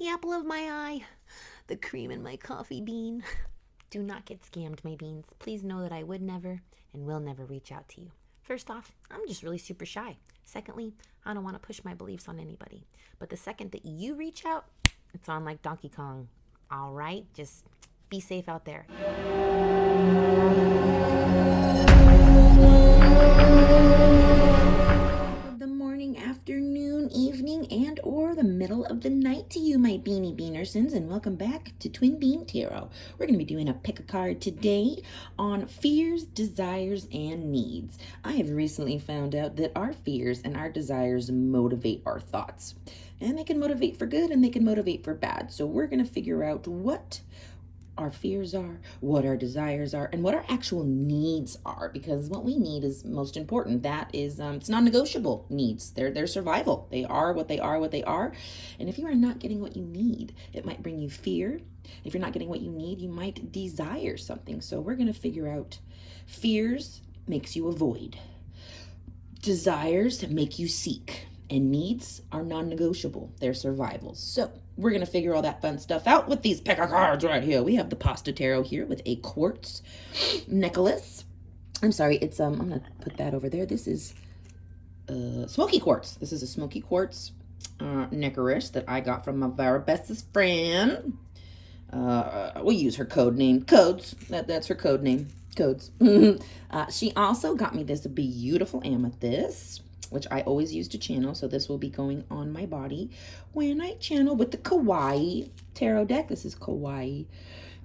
the apple of my eye, the cream in my coffee bean. Do not get scammed, my beans. Please know that I would never and will never reach out to you. First off, I'm just really super shy. Secondly, I don't want to push my beliefs on anybody. But the second that you reach out, it's on like Donkey Kong. All right? Just be safe out there. The morning, afternoon, evening, and or the middle of the night to you, my beanie beanersons, and welcome back to Twin Bean Tarot. We're going to be doing a pick a card today on fears, desires, and needs. I have recently found out that our fears and our desires motivate our thoughts, and they can motivate for good and they can motivate for bad. So we're going to figure out what our fears are, what our desires are, and what our actual needs are, because what we need is most important. That is, it's non-negotiable needs. They're survival. They are what they are, and if you are not getting what you need, it might bring you fear. If you're not getting what you need, you might desire something. So we're going to figure out fears makes you avoid, desires make you seek, and needs are non-negotiable. They're survival. So we're going to figure all that fun stuff out with these pick a cards right here. We have the Pasta Tarot here with a quartz necklace. I'm sorry, it's I'm going to put that over there. This is smoky quartz. This is a smoky quartz necklace that I got from my very bestest friend. We'll use her code name. Codes. That's her code name. Codes. She also got me this beautiful amethyst, which I always use to channel. So this will be going on my body when I channel with the Kawaii Tarot deck. This is Kawaii.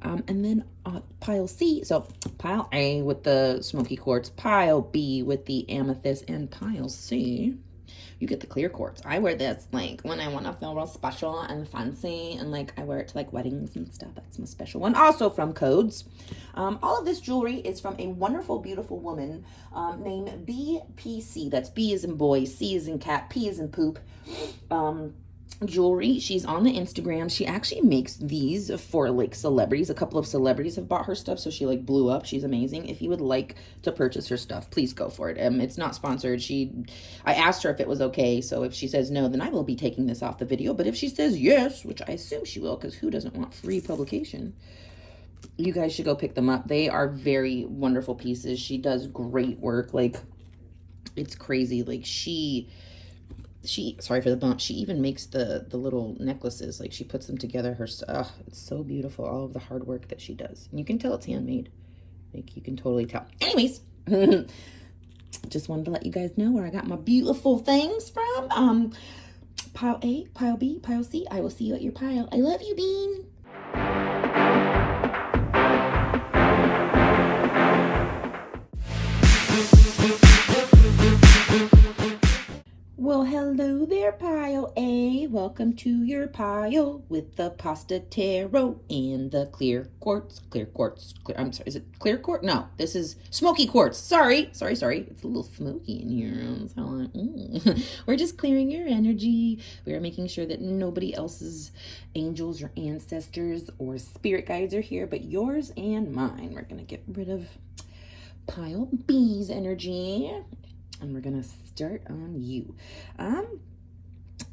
And then pile C, so pile A with the smoky quartz, pile B with the amethyst, and pile C, you get the clear quartz. I wear this like when I want to feel real special and fancy, and like I wear it to like weddings and stuff. That's my special one. Also from Codes. All of this jewelry is from a wonderful, beautiful woman named BPC. That's B as in boy, C as in cat, P as in poop. Jewelry. She's on the Instagram. She actually makes these for like celebrities. A couple of celebrities have bought her stuff, so she like blew up. She's amazing. If you would like to purchase her stuff, please go for it. It's not sponsored. I asked her if it was okay, so if she says no, then I will be taking this off the video. But if she says yes, which I assume she will, because who doesn't want free publication, you guys should go pick them up. They are very wonderful pieces. She does great work. Like, it's crazy. Like, she sorry for the bump, she even makes the little necklaces. Like, she puts them together herself. It's so beautiful, all of the hard work that she does, and you can tell it's handmade. Like, you can totally tell. Anyways, just wanted to let you guys know where I got my beautiful things from. Pile A, pile B, pile C. I will see you at your pile. I love you, Bean. Well, hello there, pile A. Welcome to your pile with the Pasta Tarot and the clear quartz. I'm sorry, is it clear quartz? No, this is smoky quartz. Sorry. It's a little smoky in here. So we're just clearing your energy. We are making sure that nobody else's angels or ancestors or spirit guides are here, but yours and mine. We're going to get rid of pile B's energy. And we're gonna start on you. All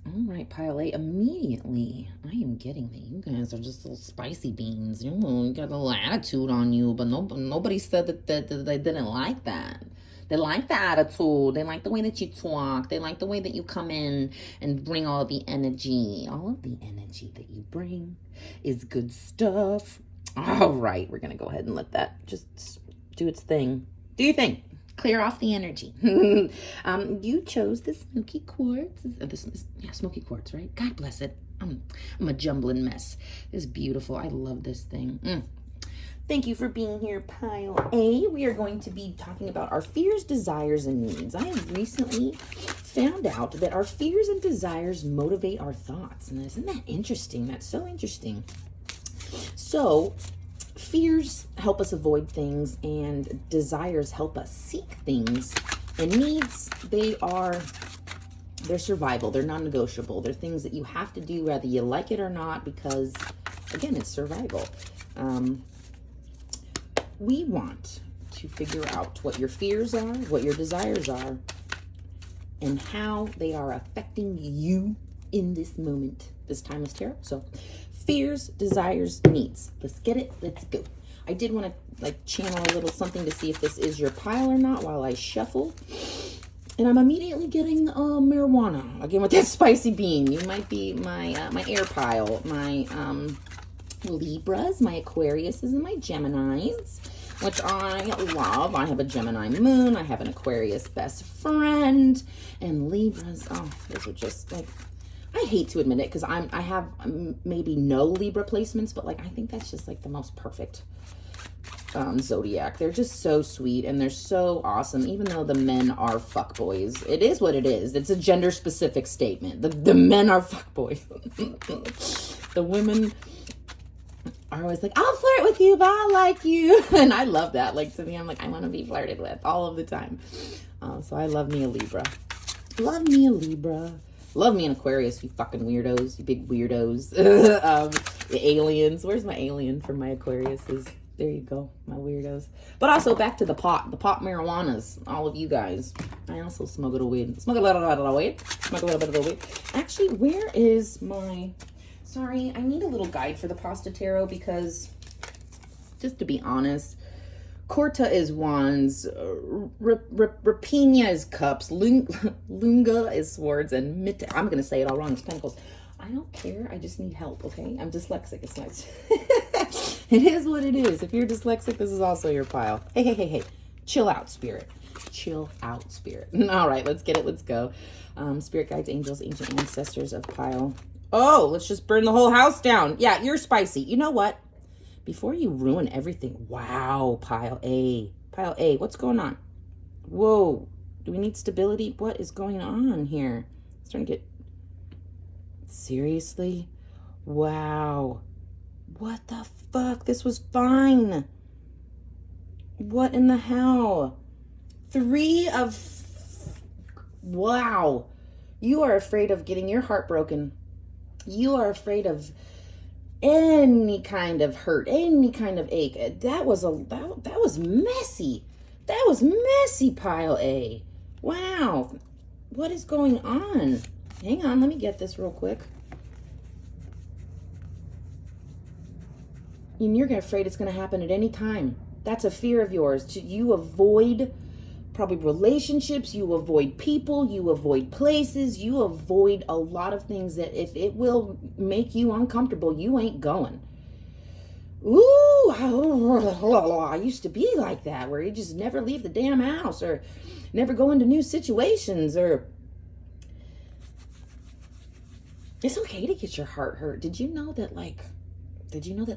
right, pile A. Immediately, I am getting that you guys are just little spicy beans. You got a little attitude on you, but nobody said that they didn't like that. They like the attitude. They like the way that you talk. They like the way that you come in and bring all the energy. All of the energy that you bring is good stuff. All right, we're gonna go ahead and let that just do its thing. Do your thing. Clear off the energy. You chose the smoky quartz. Smoky quartz, right? God bless it. I'm a jumbling mess. It's beautiful. I love this thing. Thank you for being here, pile A. We are going to be talking about our fears, desires, and needs. I have recently found out that our fears and desires motivate our thoughts. And isn't that interesting? That's so interesting. So, fears help us avoid things, and desires help us seek things. And needs, they're survival. They're non-negotiable. They're things that you have to do whether you like it or not, because, again, it's survival. We want to figure out what your fears are, what your desires are, and how they are affecting you in this moment. this timeless tarot. So fears, desires, needs. Let's get it. Let's go. I did want to like channel a little something to see if this is your pile or not while I shuffle. And I'm immediately getting marijuana. Again, with that spicy bean. You might be my my air pile, my Libras, my Aquariuses, and my Geminis, which I love. I have a Gemini moon. I have an Aquarius best friend. And Libras, oh, those are just like, I hate to admit it because I have maybe no Libra placements, but like I think that's just like the most perfect zodiac. They're just so sweet and they're so awesome, even though the men are fuckboys. It is what it is. It's a gender specific statement. The men are fuckboys. The women are always like, I'll flirt with you, but I like you. And I love that. Like, to me, I'm like, I want to be flirted with all of the time. So I love me a Libra. Love me a Libra. Love me an Aquarius, you fucking weirdos. You big weirdos. The aliens. Where's my alien for my Aquariuses? There you go, my weirdos. But also back to the pot marijuanas, all of you guys. I also smoke a little weed. Smoke a little bit of weed. Smoke a little bit of weed. Actually, where is my... Sorry, I need a little guide for the pasta tarot because, just to be honest, Corta is wands, Rapina is cups, Lunga is swords, and I'm going to say it all wrong, it's pentacles. I don't care, I just need help, okay? I'm dyslexic, it's nice. It is what it is. If you're dyslexic, this is also your pile. Hey. Chill out, spirit. Chill out, spirit. All right, let's get it, let's go. Spirit guides, angels, ancient ancestors of pile. Oh, let's just burn the whole house down. Yeah, you're spicy. You know what? Before you ruin everything. Wow, pile A. Pile A, what's going on? Whoa. Do we need stability? What is going on here? It's starting to get... Seriously? Wow. What the fuck? This was fine. What in the hell? 3 of... Wow. You are afraid of getting your heart broken. You are afraid of any kind of hurt, any kind of ache. That was messy. That was messy, pile A. Wow. What is going on? Hang on, let me get this real quick. And you're afraid it's going to happen at any time. That's a fear of yours. You avoid probably relationships, you avoid people, you avoid places, you avoid a lot of things that if it will make you uncomfortable, you ain't going. Ooh, I used to be like that, where you just never leave the damn house or never go into new situations, or it's okay to get your heart hurt. Did you know that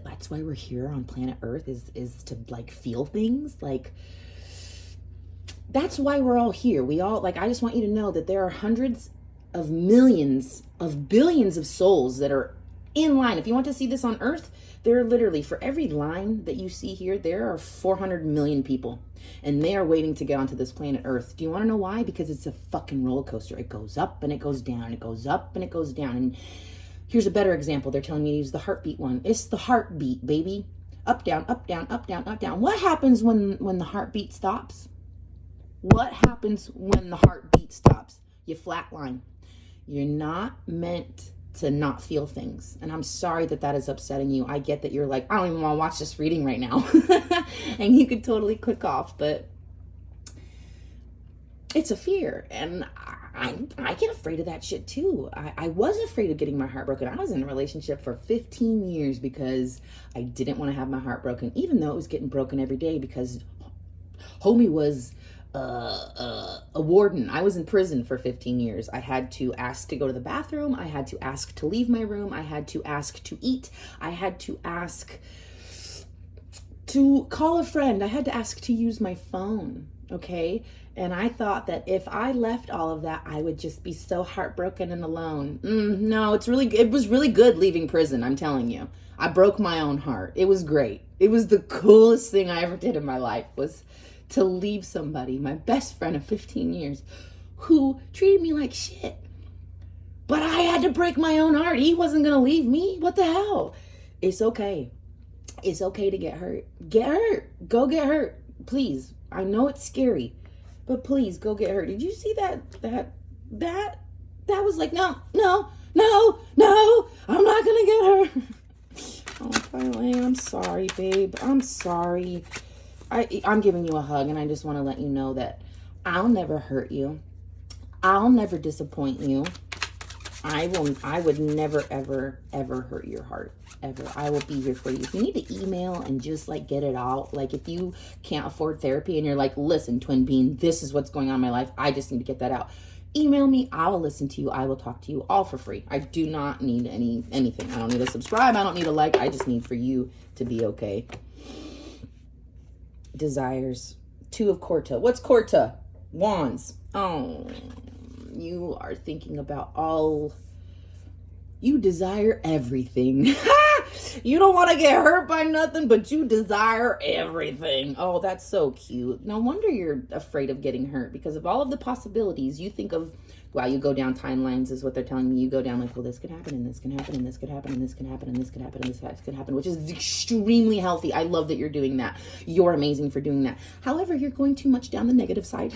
that's why we're here on planet Earth is to like feel things? Like, that's why we're all here. We all, like, I just want you to know that there are hundreds of millions of billions of souls that are in line. If you want to see this on Earth, there are literally, for every line that you see here, there are 400 million people. And they are waiting to get onto this planet Earth. Do you want to know why? Because it's a fucking roller coaster. It goes up and it goes down. It goes up and it goes down. And here's a better example. They're telling me to use the heartbeat one. It's the heartbeat, baby. Up, down, up, down, up, down, up, down. What happens when the heartbeat stops? What happens when the heartbeat stops? You flatline. You're not meant to not feel things. And I'm sorry that is upsetting you. I get that you're like, I don't even want to watch this reading right now. And you could totally click off, but it's a fear. And I get afraid of that shit too. I was afraid of getting my heart broken. I was in a relationship for 15 years because I didn't want to have my heart broken, even though it was getting broken every day because homie was a warden. I was in prison for 15 years. I had to ask to go to the bathroom. I had to ask to leave my room. I had to ask to eat. I had to ask to call a friend. I had to ask to use my phone. Okay. And I thought that if I left all of that, I would just be so heartbroken and alone. No, it was really good leaving prison. I'm telling you, I broke my own heart. It was great. It was the coolest thing I ever did in my life, was to leave somebody, my best friend of 15 years, who treated me like shit. But I had to break my own heart. He wasn't going to leave me. What the hell? It's okay. It's okay to get hurt. Get hurt. Go get hurt. Please. I know it's scary, but please go get hurt. Did you see that was like, no, no, no, I'm not gonna get her. Oh, Thailand, I'm sorry, babe. I'm sorry. I'm giving you a hug, and I just want to let you know that I'll never hurt you. I'll never disappoint you. I would never, ever, ever hurt your heart. Ever. I will be here for you. If you need to email and just like get it out, like if you can't afford therapy and you're like, listen, Twin Bean, this is what's going on in my life. I just need to get that out. Email me. I will listen to you. I will talk to you all for free. I do not need anything. I don't need to subscribe. I don't need a like. I just need for you to be okay. Desires. 2 of Quarta. What's Quarta? Wands. Oh, you are thinking about all. You desire everything. You don't want to get hurt by nothing, but you desire everything. Oh, that's so cute. No wonder you're afraid of getting hurt, because of all of the possibilities you think of. Wow, you go down timelines is what they're telling me. You go down like, well, this could happen, and this can happen, and this could happen, and this can happen, and this could happen, and this could happen, which is extremely healthy. I love that you're doing that. You're amazing for doing that. However, you're going too much down the negative side.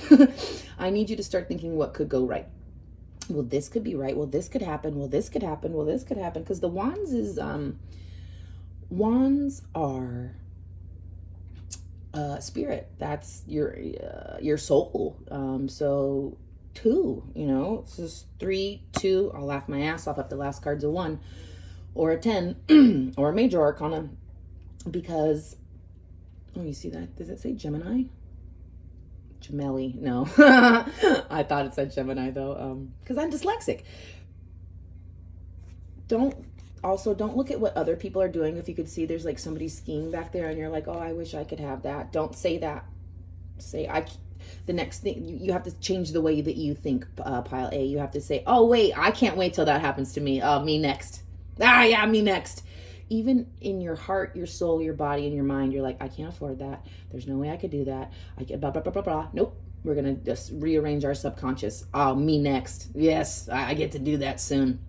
I need you to start thinking what could go right. Well, this could be right. Well, this could happen. Well, this could happen. Well, this could happen. Because the wands is, wands are spirit. That's your soul. So 2, you know, it's just 3, 2. I'll laugh my ass off if the last card's a 1 or a 10 or a major arcana, because, oh, you see that? Does it say Gemini? Gemelli. No. I thought it said Gemini though, because I'm dyslexic. Don't look at what other people are doing. If you could see there's like somebody skiing back there and you're like, oh, I wish I could have that. Don't say that. Say, the next thing, you have to change the way that you think, pile A. You have to say, oh wait, I can't wait till that happens to me. Me next. Yeah, me next. Even in your heart, your soul, your body, and your mind, you're like, I can't afford that. There's no way I could do that. I get blah, blah, blah, blah, blah. Nope. We're going to just rearrange our subconscious. Oh, me next. Yes, I get to do that soon.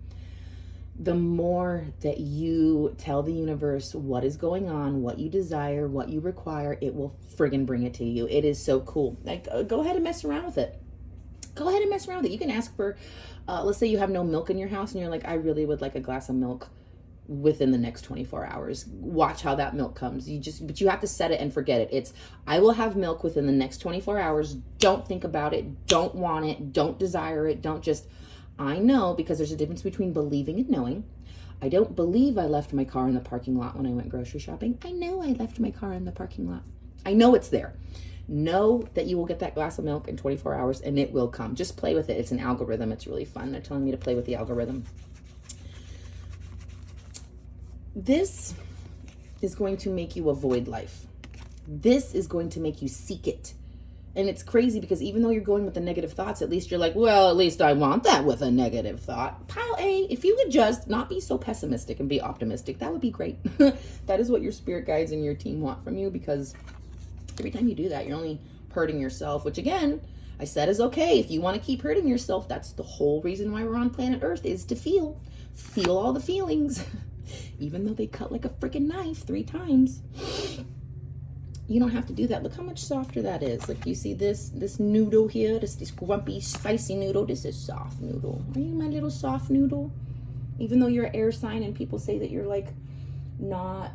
The more that you tell the universe what is going on, what you desire, what you require, it will friggin' bring it to you. It is so cool. Like, go ahead and mess around with it. Go ahead and mess around with it. You can ask for, let's say you have no milk in your house and you're like, I really would like a glass of milk within the next 24 hours. Watch how that milk comes. But you have to set it and forget it. It's, I will have milk within the next 24 hours. Don't think about it. Don't want it. Don't desire it. Don't just, I know, because there's a difference between believing and knowing. I don't believe I left my car in the parking lot when I went grocery shopping. I know I left my car in the parking lot. I know it's there. Know that you will get that glass of milk in 24 hours and it will come. Just play with it. It's an algorithm. It's really fun. They're telling me to play with the algorithm. This is going to make you avoid life. This is going to make you seek it. And it's crazy because even though you're going with the negative thoughts, at least you're like, well, at least I want that with a negative thought. Pile A, if you could just not be so pessimistic and be optimistic, that would be great. That is what your spirit guides and your team want from you, because every time you do that, you're only hurting yourself, which again, I said is okay. If you want to keep hurting yourself, that's the whole reason why we're on planet Earth, is to feel all the feelings. Even though they cut like a freaking knife 3 times. You don't have to do that. Look how much softer that is. Like, you see this noodle here, this grumpy, spicy noodle. This is soft noodle. Are you my little soft noodle? Even though you're an air sign and people say that you're like not,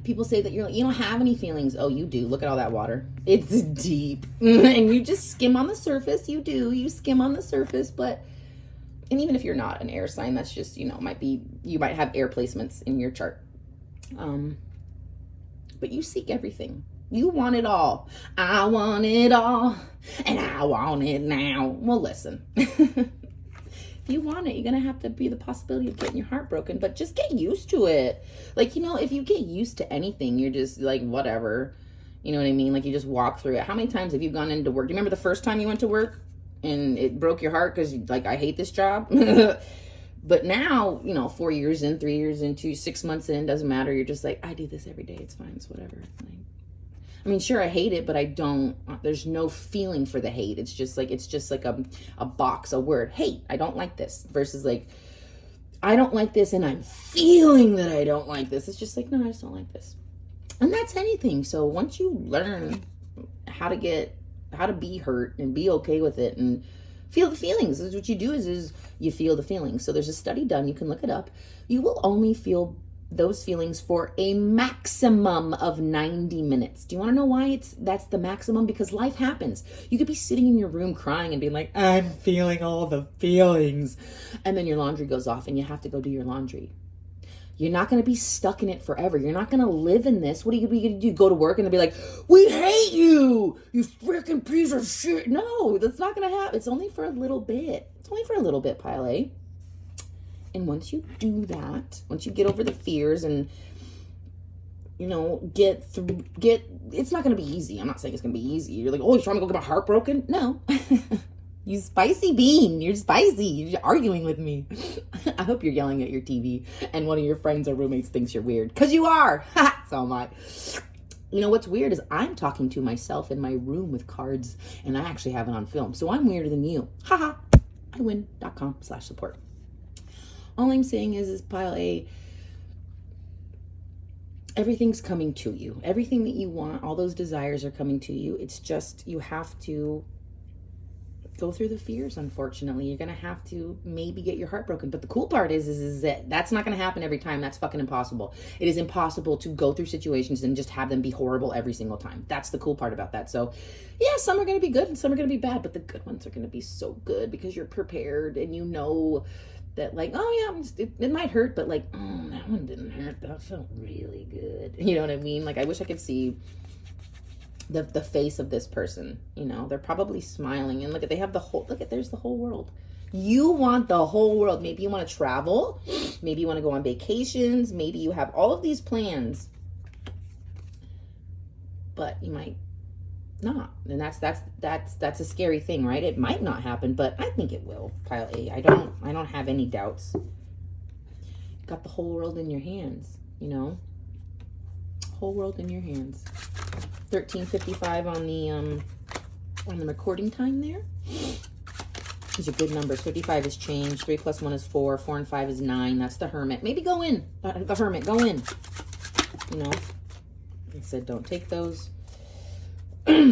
people say that you're like, you don't have any feelings. Oh, you do. Look at all that water. It's deep. And you just skim on the surface. You do. You skim on the surface, but, and even if you're not an air sign, that's just, you know, you might have air placements in your chart. But you seek everything. You want it all. I want it all, and I want it now. Well, listen, if you want it, you're going to have to be the possibility of getting your heart broken, but just get used to it. Like, you know, if you get used to anything, you're just like, whatever, you know what I mean? Like, you just walk through it. How many times have you gone into work? Do you remember the first time you went to work and it broke your heart because, like, I hate this job? But now, you know, 4 years in, 3 years into, 6 months in, doesn't matter. You're just like, I do this every day. It's fine. It's whatever. Like, I mean, sure, I hate it, but I don't, there's no feeling for the hate. It's just like a box, a word. Hate. I don't like this. Versus like, I don't like this and I'm feeling that I don't like this. It's just like, no, I just don't like this. And that's anything. So once you learn how to be hurt and be okay with it and Feel the feelings. This is what you do is you feel the feelings. So there's a study done. You can look it up. You will only feel those feelings for a maximum of 90 minutes. Do you want to know why that's the maximum? Because life happens. You could be sitting in your room crying and being like, I'm feeling all the feelings. And then your laundry goes off and you have to go do your laundry. You're not going to be stuck in it forever. You're not going to live in this. What are you going to do? Go to work and they'll be like, we hate you, you freaking piece of shit. No, that's not going to happen. It's only for a little bit. It's only for a little bit, Pile A. And once you do that, once you get over the fears and, you know, it's not going to be easy. I'm not saying it's going to be easy. You're like, oh, you're trying to go get my heart broken? No. You spicy bean. You're spicy. You're arguing with me. I hope you're yelling at your TV and one of your friends or roommates thinks you're weird. Because you are. So am I. You know what's weird is I'm talking to myself in my room with cards and I actually have it on film. So I'm weirder than you. Haha. iwin.com/support. All I'm saying is Pile A, everything's coming to you. Everything that you want, all those desires are coming to you. It's just you have to go through the fears, unfortunately. You're going to have to maybe get your heart broken. But the cool part is that that's not going to happen every time. That's fucking impossible. It is impossible to go through situations and just have them be horrible every single time. That's the cool part about that. So yeah, some are going to be good and some are going to be bad, but the good ones are going to be so good because you're prepared and you know that like, oh yeah, it might hurt, but like, oh, that one didn't hurt. That felt really good. You know what I mean? Like, I wish I could see the face of this person. You know, they're probably smiling and they have there's the whole world. You want the whole world. Maybe you want to travel. Maybe you want to go on vacations. Maybe you have all of these plans, but you might not. And that's a scary thing, right? It might not happen, but I think it will. Pile A. I don't have any doubts. You got the whole world in your hands, you know? Whole world in your hands. 13:55 on the recording time there. These are good numbers. 55 is change. 3 + 1 is 4. 4 and 5 is 9. That's the Hermit. Maybe go in. The Hermit, go in. You know? I said don't take those.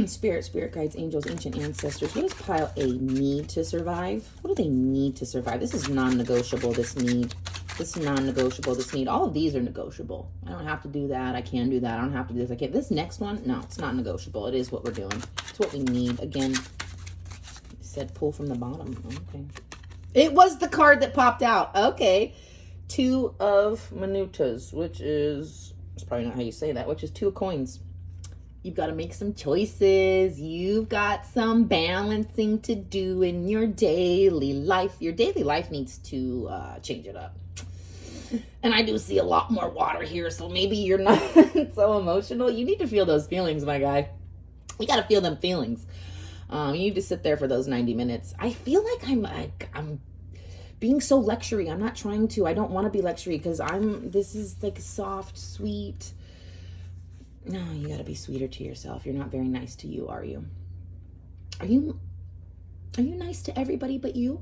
Spirit guides, angels, ancient ancestors. What does Pile A need to survive? What do they need to survive? This is non-negotiable, this need. This is non-negotiable, this need. All of these are negotiable. I don't have to do that. I can do that. I don't have to do this. Okay, this next one, no, it's not negotiable. It is what we're doing. It's what we need. Again, it said pull from the bottom. Okay. It was the card that popped out. Okay. 2 of minutas, which is, it's probably not how you say that, which is 2 of coins. You've got to make some choices. You've got some balancing to do in your daily life. Your daily life needs to change it up. And I do see a lot more water here, so maybe you're not so emotional. You need to feel those feelings, my guy. You got to feel them feelings. You need to sit there for those 90 minutes. I feel like I'm being so lectury. I'm not trying to. I don't want to be lectury because this is like soft, sweet. No, you got to be sweeter to yourself. You're not very nice to you, are you? Are you nice to everybody but you?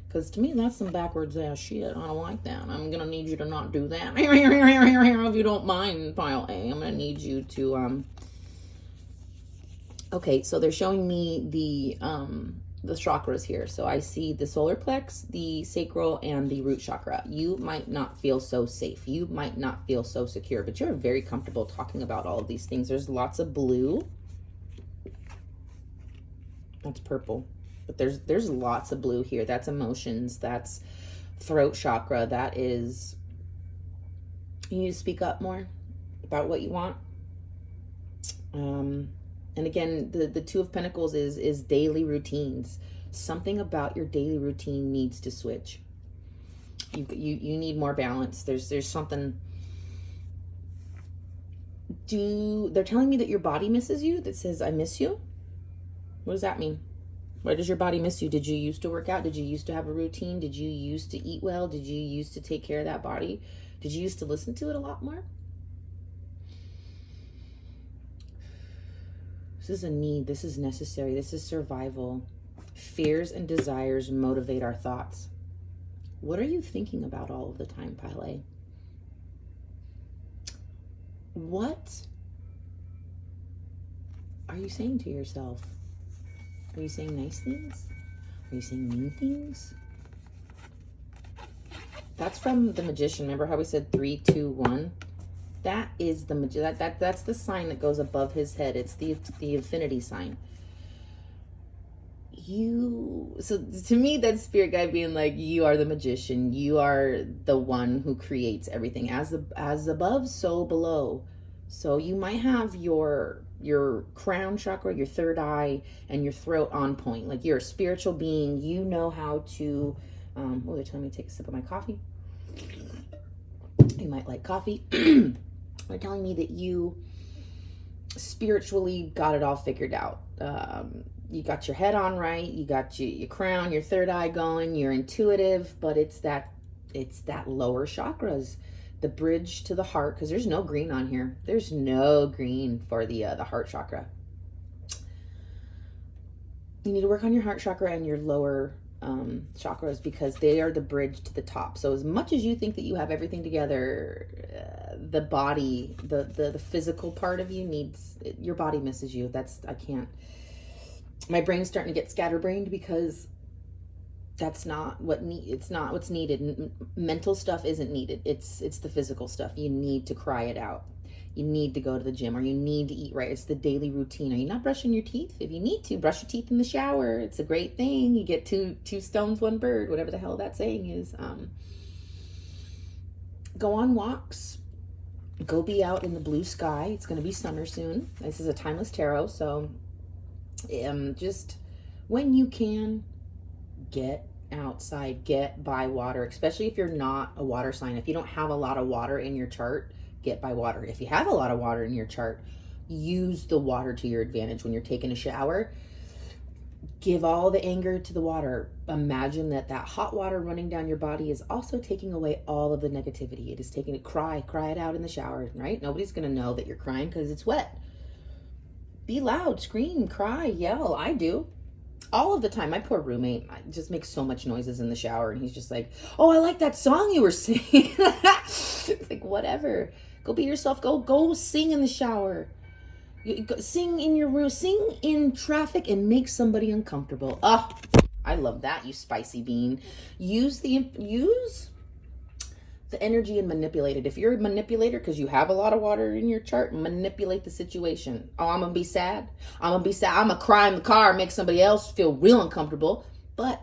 Because to me, that's some backwards ass shit. I don't like that. I'm going to need you to not do that. If you don't mind, Pile A, I'm going to need you to, okay, so they're showing me the chakras here. So I see the solar plex, the sacral, and the root chakra. You might not feel so safe. You might not feel so secure, but you're very comfortable talking about all of these things. There's lots of blue. That's purple. But there's lots of blue here. That's emotions. That's throat chakra. That is, you need to speak up more about what you want. And again, the 2 of Pentacles is daily routines. Something about your daily routine needs to switch. You need more balance. There's something. They're telling me that your body misses you? That says, I miss you? What does that mean? Why does your body miss you? Did you used to work out? Did you used to have a routine? Did you used to eat well? Did you used to take care of that body? Did you used to listen to it a lot more? This is a need. This is necessary. This is survival. Fears and desires motivate our thoughts. What are you thinking about all of the time, Pile A? What are you saying to yourself? Are you saying nice things? Are you saying mean things? That's from the Magician. Remember how we said 3, 2, 1? That is the that's the sign that goes above his head. It's the infinity sign. So to me, that's spirit guide being like, you are the magician. You are the one who creates everything. As above, so below. So you might have your crown chakra, your third eye, and your throat on point. Like, you're a spiritual being. You know how to oh, they're telling me to take a sip of my coffee. You might like coffee. They're telling me that you spiritually got it all figured out. You got your head on right. You got your crown, your third eye going. You're intuitive, but it's that lower chakras, the bridge to the heart. Because there's no green on here. There's no green for the heart chakra. You need to work on your heart chakra and your lower chakras, because they are the bridge to the top. So as much as you think that you have everything together, the body, the physical part of you needs, your body misses you. I can't, my brain's starting to get scatterbrained, because that's not it's not what's needed. Mental stuff isn't needed. It's the physical stuff. You need to cry it out. You need to go to the gym, or you need to eat right. It's the daily routine. Are you not brushing your teeth? If you need to, brush your teeth in the shower. It's a great thing. You get two stones, one bird, whatever the hell that saying is. Go on walks. Go be out in the blue sky. It's going to be summer soon. This is a timeless tarot, so just when you can, get outside, get by water, especially if you're not a water sign. If you don't have a lot of water in your chart, get by water. If you have a lot of water in your chart, use the water to your advantage. When you're taking a shower, give all the anger to the water. Imagine that hot water running down your body is also taking away all of the negativity. It is taking it. Cry it out in the shower, right? Nobody's going to know that you're crying because it's wet. Be loud, scream, cry, yell. I do. All of the time. My poor roommate just makes so much noises in the shower, and he's just like, oh, I like that song you were singing. It's like, whatever. Go be yourself. Go sing in the shower. Sing in your room. Sing in traffic and make somebody uncomfortable. Oh, I love that, you spicy bean. Use the energy and manipulate it. If you're a manipulator because you have a lot of water in your chart, manipulate the situation. Oh, I'm going to be sad. I'm going to cry in the car, make somebody else feel real uncomfortable. But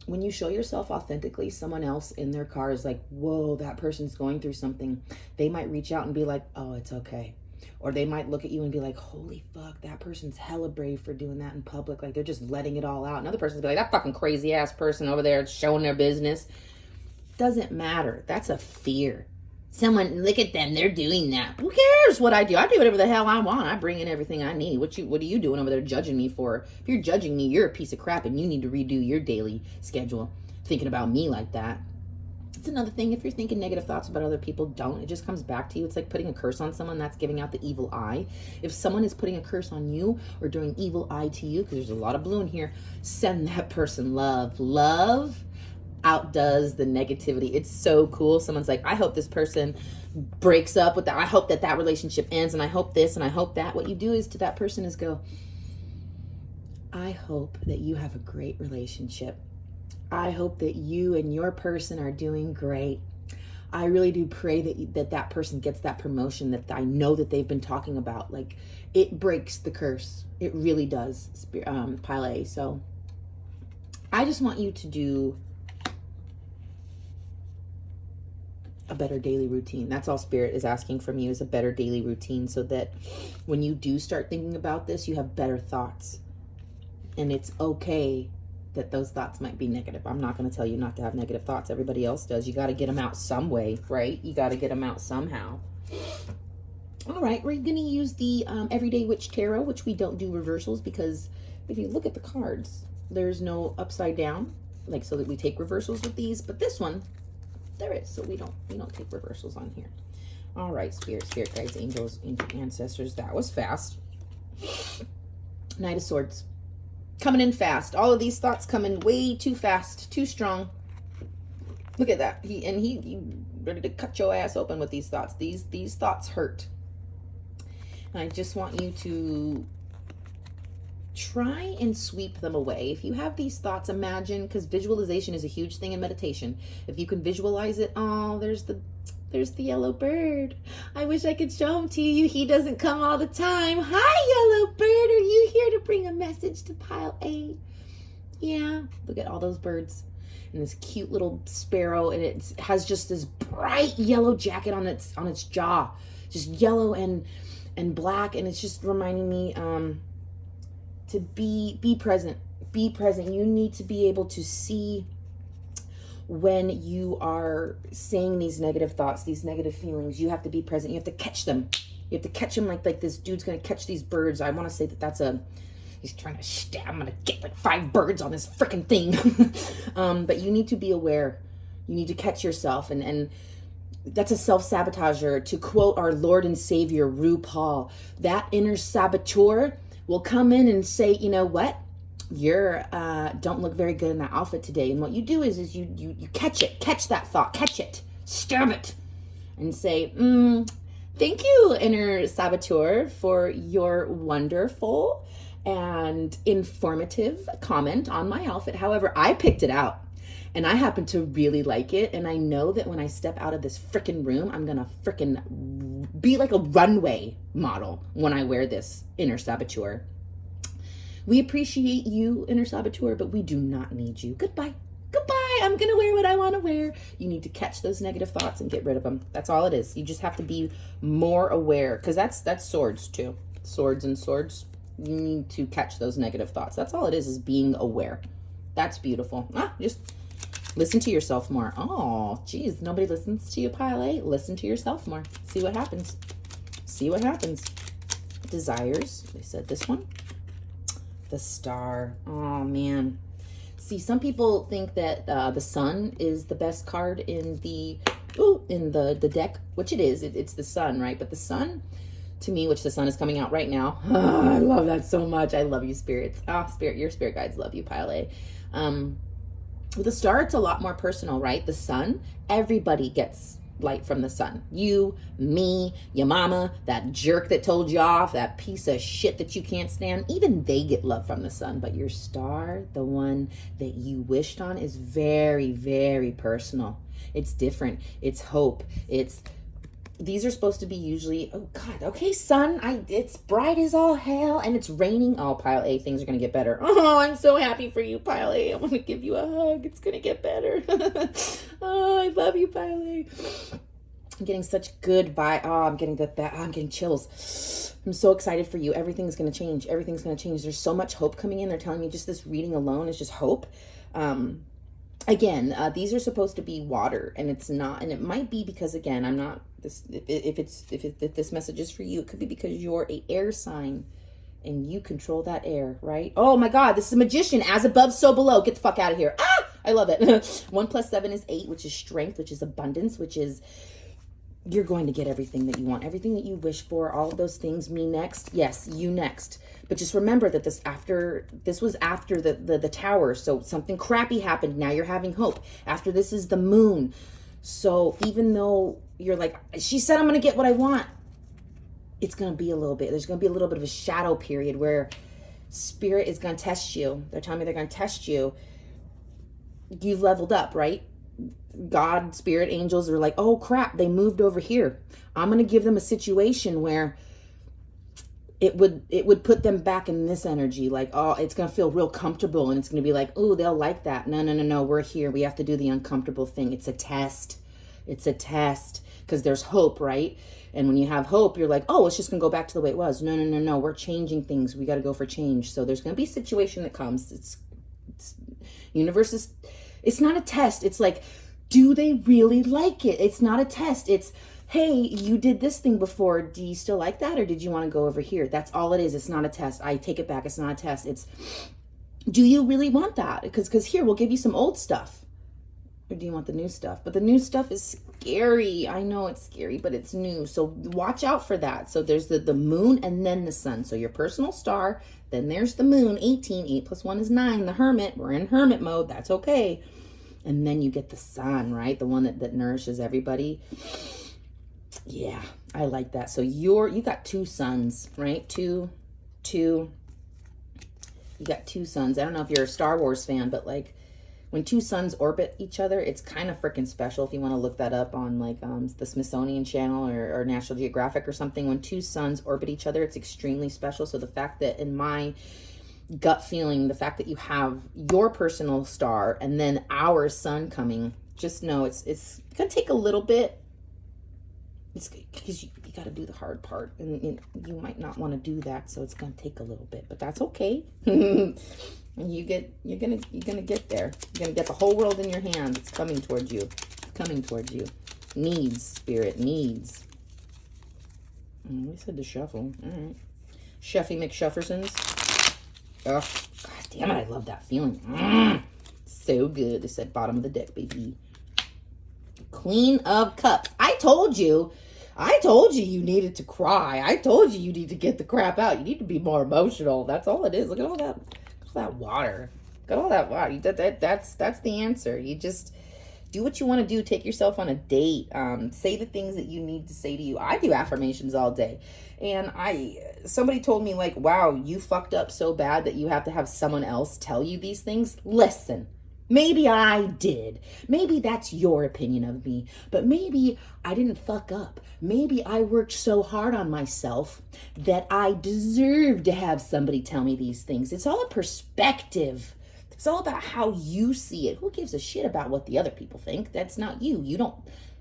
when you show yourself authentically, someone else in their car is like, whoa, that person's going through something. They might reach out and be like, oh, it's okay. Or they might look at you and be like, holy fuck, that person's hella brave for doing that in public. Like, they're just letting it all out. Another person's be like, that fucking crazy ass person over there showing their business. Doesn't matter. That's a fear. Someone, look at them, they're doing that. Who cares what I do? I do whatever the hell I want. I bring in everything I need. What are you doing over there judging me for? If you're judging me, you're a piece of crap, and you need to redo your daily schedule. Thinking about me like that. It's another thing. If you're thinking negative thoughts about other people, don't. It just comes back to you. It's like putting a curse on someone. That's giving out the evil eye. If someone is putting a curse on you or doing evil eye to you, because there's a lot of blue in here, send that person love. Love outdoes the negativity. It's so cool. Someone's like, I hope this person breaks up with that. I hope that relationship ends, and I hope this, and I hope that. What you do is to that person is go, I hope that you have a great relationship. I hope that you and your person are doing great. I really do pray that person gets that promotion that I know that they've been talking about. Like, it breaks the curse. It really does, Pile A. So I just want you to do a better daily routine. That's all Spirit is asking from you, is a better daily routine, so that when you do start thinking about this, you have better thoughts. And it's okay that those thoughts might be negative. I'm not going to tell you not to have negative thoughts. Everybody else does. You got to get them out some way, right? You got to get them out somehow. All right, we're going to use the Everyday Witch Tarot, which we don't do reversals, because if you look at the cards, there's no upside down, like, so that we take reversals with these. But this one, there is, so we don't take reversals on here. All right, spirit guides, angels, ancestors. That was fast. Knight of Swords. Coming in fast. All of these thoughts coming way too fast, too strong. Look at that. He ready to cut your ass open with these thoughts. These thoughts hurt. And I just want you to try and sweep them away. If you have these thoughts, imagine, because visualization is a huge thing in meditation. If you can visualize it, oh, there's the yellow bird. I wish I could show him to you. He doesn't come all the time. Hi, yellow bird. Are you here to bring a message to pile A? Yeah, look at all those birds. And this cute little sparrow, and it has just this bright yellow jacket on its jaw. Just yellow and black, and it's just reminding me to be present. Be present. You need to be able to see when you are saying these negative thoughts, these negative feelings. You have to be present. You have to catch them. You have to catch them like this dude's going to catch these birds. I want to say that's he's trying to stab. I'm going to get like 5 birds on this freaking thing. But you need to be aware. You need to catch yourself. And that's a self-sabotager. To quote our Lord and Savior, RuPaul, that inner saboteur will come in and say, you know what? You're don't look very good in that outfit today. And what you do is you catch that thought, catch it, stab it, and say, thank you, inner saboteur, for your wonderful and informative comment on my outfit. However, I picked it out and I happen to really like it. And I know that when I step out of this freaking room, I'm going to freaking be like a runway model when I wear this, inner saboteur. We appreciate you, inner saboteur, but we do not need you. Goodbye. Goodbye. I'm going to wear what I want to wear. You need to catch those negative thoughts and get rid of them. That's all it is. You just have to be more aware, because that's swords too. Swords and swords. You need to catch those negative thoughts. That's all it is being aware. That's beautiful. Just listen to yourself more. Oh, geez. Nobody listens to you, Pile A. Listen to yourself more. See what happens. See what happens. Desires. They said this one. The Star. Oh, man. See, some people think that the Sun is the best card in the deck, which it is. It's the Sun, right? But the Sun, to me, which the Sun is coming out right now. Oh, I love that so much. I love you, spirits. Your spirit guides love you, Pile A. With the Star, it's a lot more personal, right? The Sun, everybody gets light from the Sun. You, me, your mama, that jerk that told you off, that piece of shit that you can't stand, even they get love from the Sun. But your star, the one that you wished on, is very, very personal. It's different. It's hope. These are supposed to be usually, oh God, okay, Sun, it's bright as all hell and it's raining. Oh, Pile A, things are going to get better. Oh, I'm so happy for you, Pile A. I want to give you a hug. It's going to get better. Oh, I love you, Pile A. I'm getting such good vibe. Oh, I'm getting chills. I'm so excited for you. Everything's going to change. Everything's going to change. There's so much hope coming in. They're telling me just this reading alone is just hope. Again, these are supposed to be water, and it's not, and it might be because, again, I'm not this. If this message is for you, it could be because you're a air sign, and you control that air, right? Oh my God, this is a magician. As above, so below. Get the fuck out of here. I love it. 1 + 7 is 8, which is strength, which is abundance, which is you're going to get everything that you want, everything that you wish for, all of those things. Me next. Yes, you next. But just remember that this was after the tower. So something crappy happened. Now you're having hope. After this is the moon. So even though you're like, she said I'm going to get what I want, it's going to be there's going to be a little bit of a shadow period where spirit is going to test you. They're telling me they're going to test you. You've leveled up, right? God, spirit, angels are like, oh crap, they moved over here. I'm going to give them a situation where it would put them back in this energy. Like, oh, it's going to feel real comfortable. And it's going to be like, oh, they'll like that. No. We're here. We have to do the uncomfortable thing. It's a test. It's a test because there's hope, right? And when you have hope, you're like, oh, it's just going to go back to the way it was. No. We're changing things. We got to go for change. So there's going to be a situation that comes. It's universe is, it's not a test. It's like, do they really like it? It's not a test. It's, hey, you did this thing before. Do you still like that? Or did you want to go over here? That's all it is. It's not a test. I take it back. It's not a test. It's, do you really want that? Because here, we'll give you some old stuff. Or do you want the new stuff? But the new stuff is scary. I know it's scary, but it's new. So watch out for that. So there's the moon and then the sun. So your personal star, then there's the moon, 18. 8 + 1 is 9. The hermit. We're in hermit mode. That's okay. And then you get the sun, right? The one that nourishes everybody. Yeah, I like that. So you got 2 suns, right? Two. You got two suns. I don't know if you're a Star Wars fan, but like when two suns orbit each other, it's kind of freaking special. If you want to look that up on like the Smithsonian Channel or National Geographic or something, when two suns orbit each other, it's extremely special. So the fact that, in my gut feeling, the fact that you have your personal star and then our sun coming, just know it's gonna take a little bit. It's because you got to do the hard part, and you might not want to do that, so it's gonna take a little bit, but that's okay. You're gonna get there. You're gonna get the whole world in your hands. It's coming towards you. It's coming towards you. Needs, spirit, needs. We said to shuffle. All right. Shuffy McShuffersons. Oh, god damn it. I love that feeling. So good. They said bottom of the deck, baby. Queen of Cups. I told you you needed to cry. I told you need to get the crap out. You need to be more emotional. That's all it is. Look at all that water. Got all that water. That's the answer. You just do what you want to do. Take yourself on a date. Say the things that you need to say to you. I do affirmations all day. And somebody told me, like, wow, you fucked up so bad that you have to have someone else tell you these things. Listen, maybe I did. Maybe that's your opinion of me. But maybe I didn't fuck up. Maybe I worked so hard on myself that I deserve to have somebody tell me these things. It's all a perspective. It's all about how you see it. Who gives a shit about what the other people think? That's not you. You don't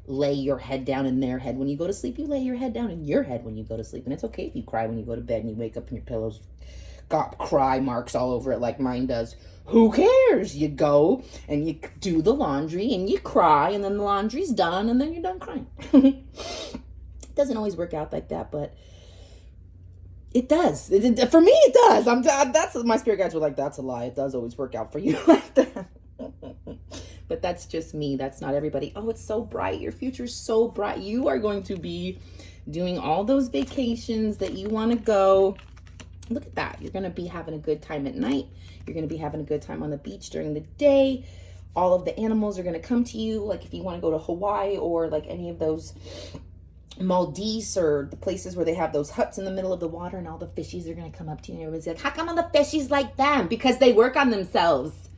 lay your head down in their head when you go to sleep. You lay your head down in your head when you go to sleep. And it's okay if you cry when you go to bed and you wake up and your pillow's got cry marks all over it like mine does. Who cares? You go and you do the laundry and you cry, and then the laundry's done, and then you're done crying. It doesn't always work out like that, but it does. For me, it does. That's my spirit guides were like, that's a lie. It does always work out for you like that. But that's just me. That's not everybody. Oh, it's so bright. Your future's so bright. You are going to be doing all those vacations that you want to go. Look at that. You're going to be having a good time at night. You're going to be having a good time on the beach during the day. All of the animals are going to come to you. Like if you want to go to Hawaii or like any of those Maldives or the places where they have those huts in the middle of the water, and all the fishies are going to come up to you and everybody's like, how come all the fishies like them? Because they work on themselves.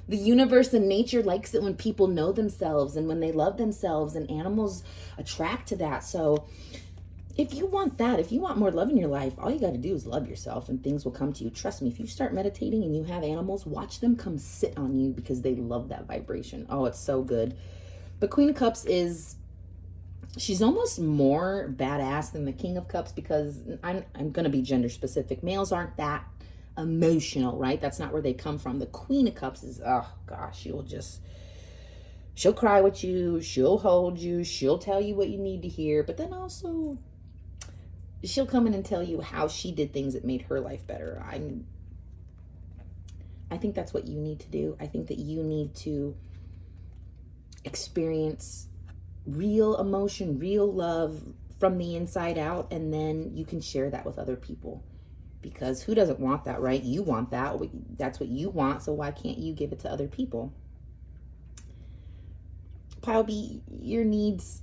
The universe and nature likes it when people know themselves and when they love themselves, and animals attract to that. So if you want that, if you want more love in your life, all you got to do is love yourself and things will come to you. Trust me, if you start meditating and you have animals, watch them come sit on you because they love that vibration. Oh, it's so good. But Queen of Cups she's almost more badass than the King of Cups, because I'm going to be gender specific. Males aren't that emotional, right? That's not where they come from. The Queen of Cups is, oh gosh, she'll cry with you, she'll hold you, she'll tell you what you need to hear, but then also she'll come in and tell you how she did things that made her life better. I think that's what you need to do. I think that you need to experience real emotion, real love from the inside out, and then you can share that with other people. Because who doesn't want that, right? You want that. That's what you want, so why can't you give it to other people? Pile B, your needs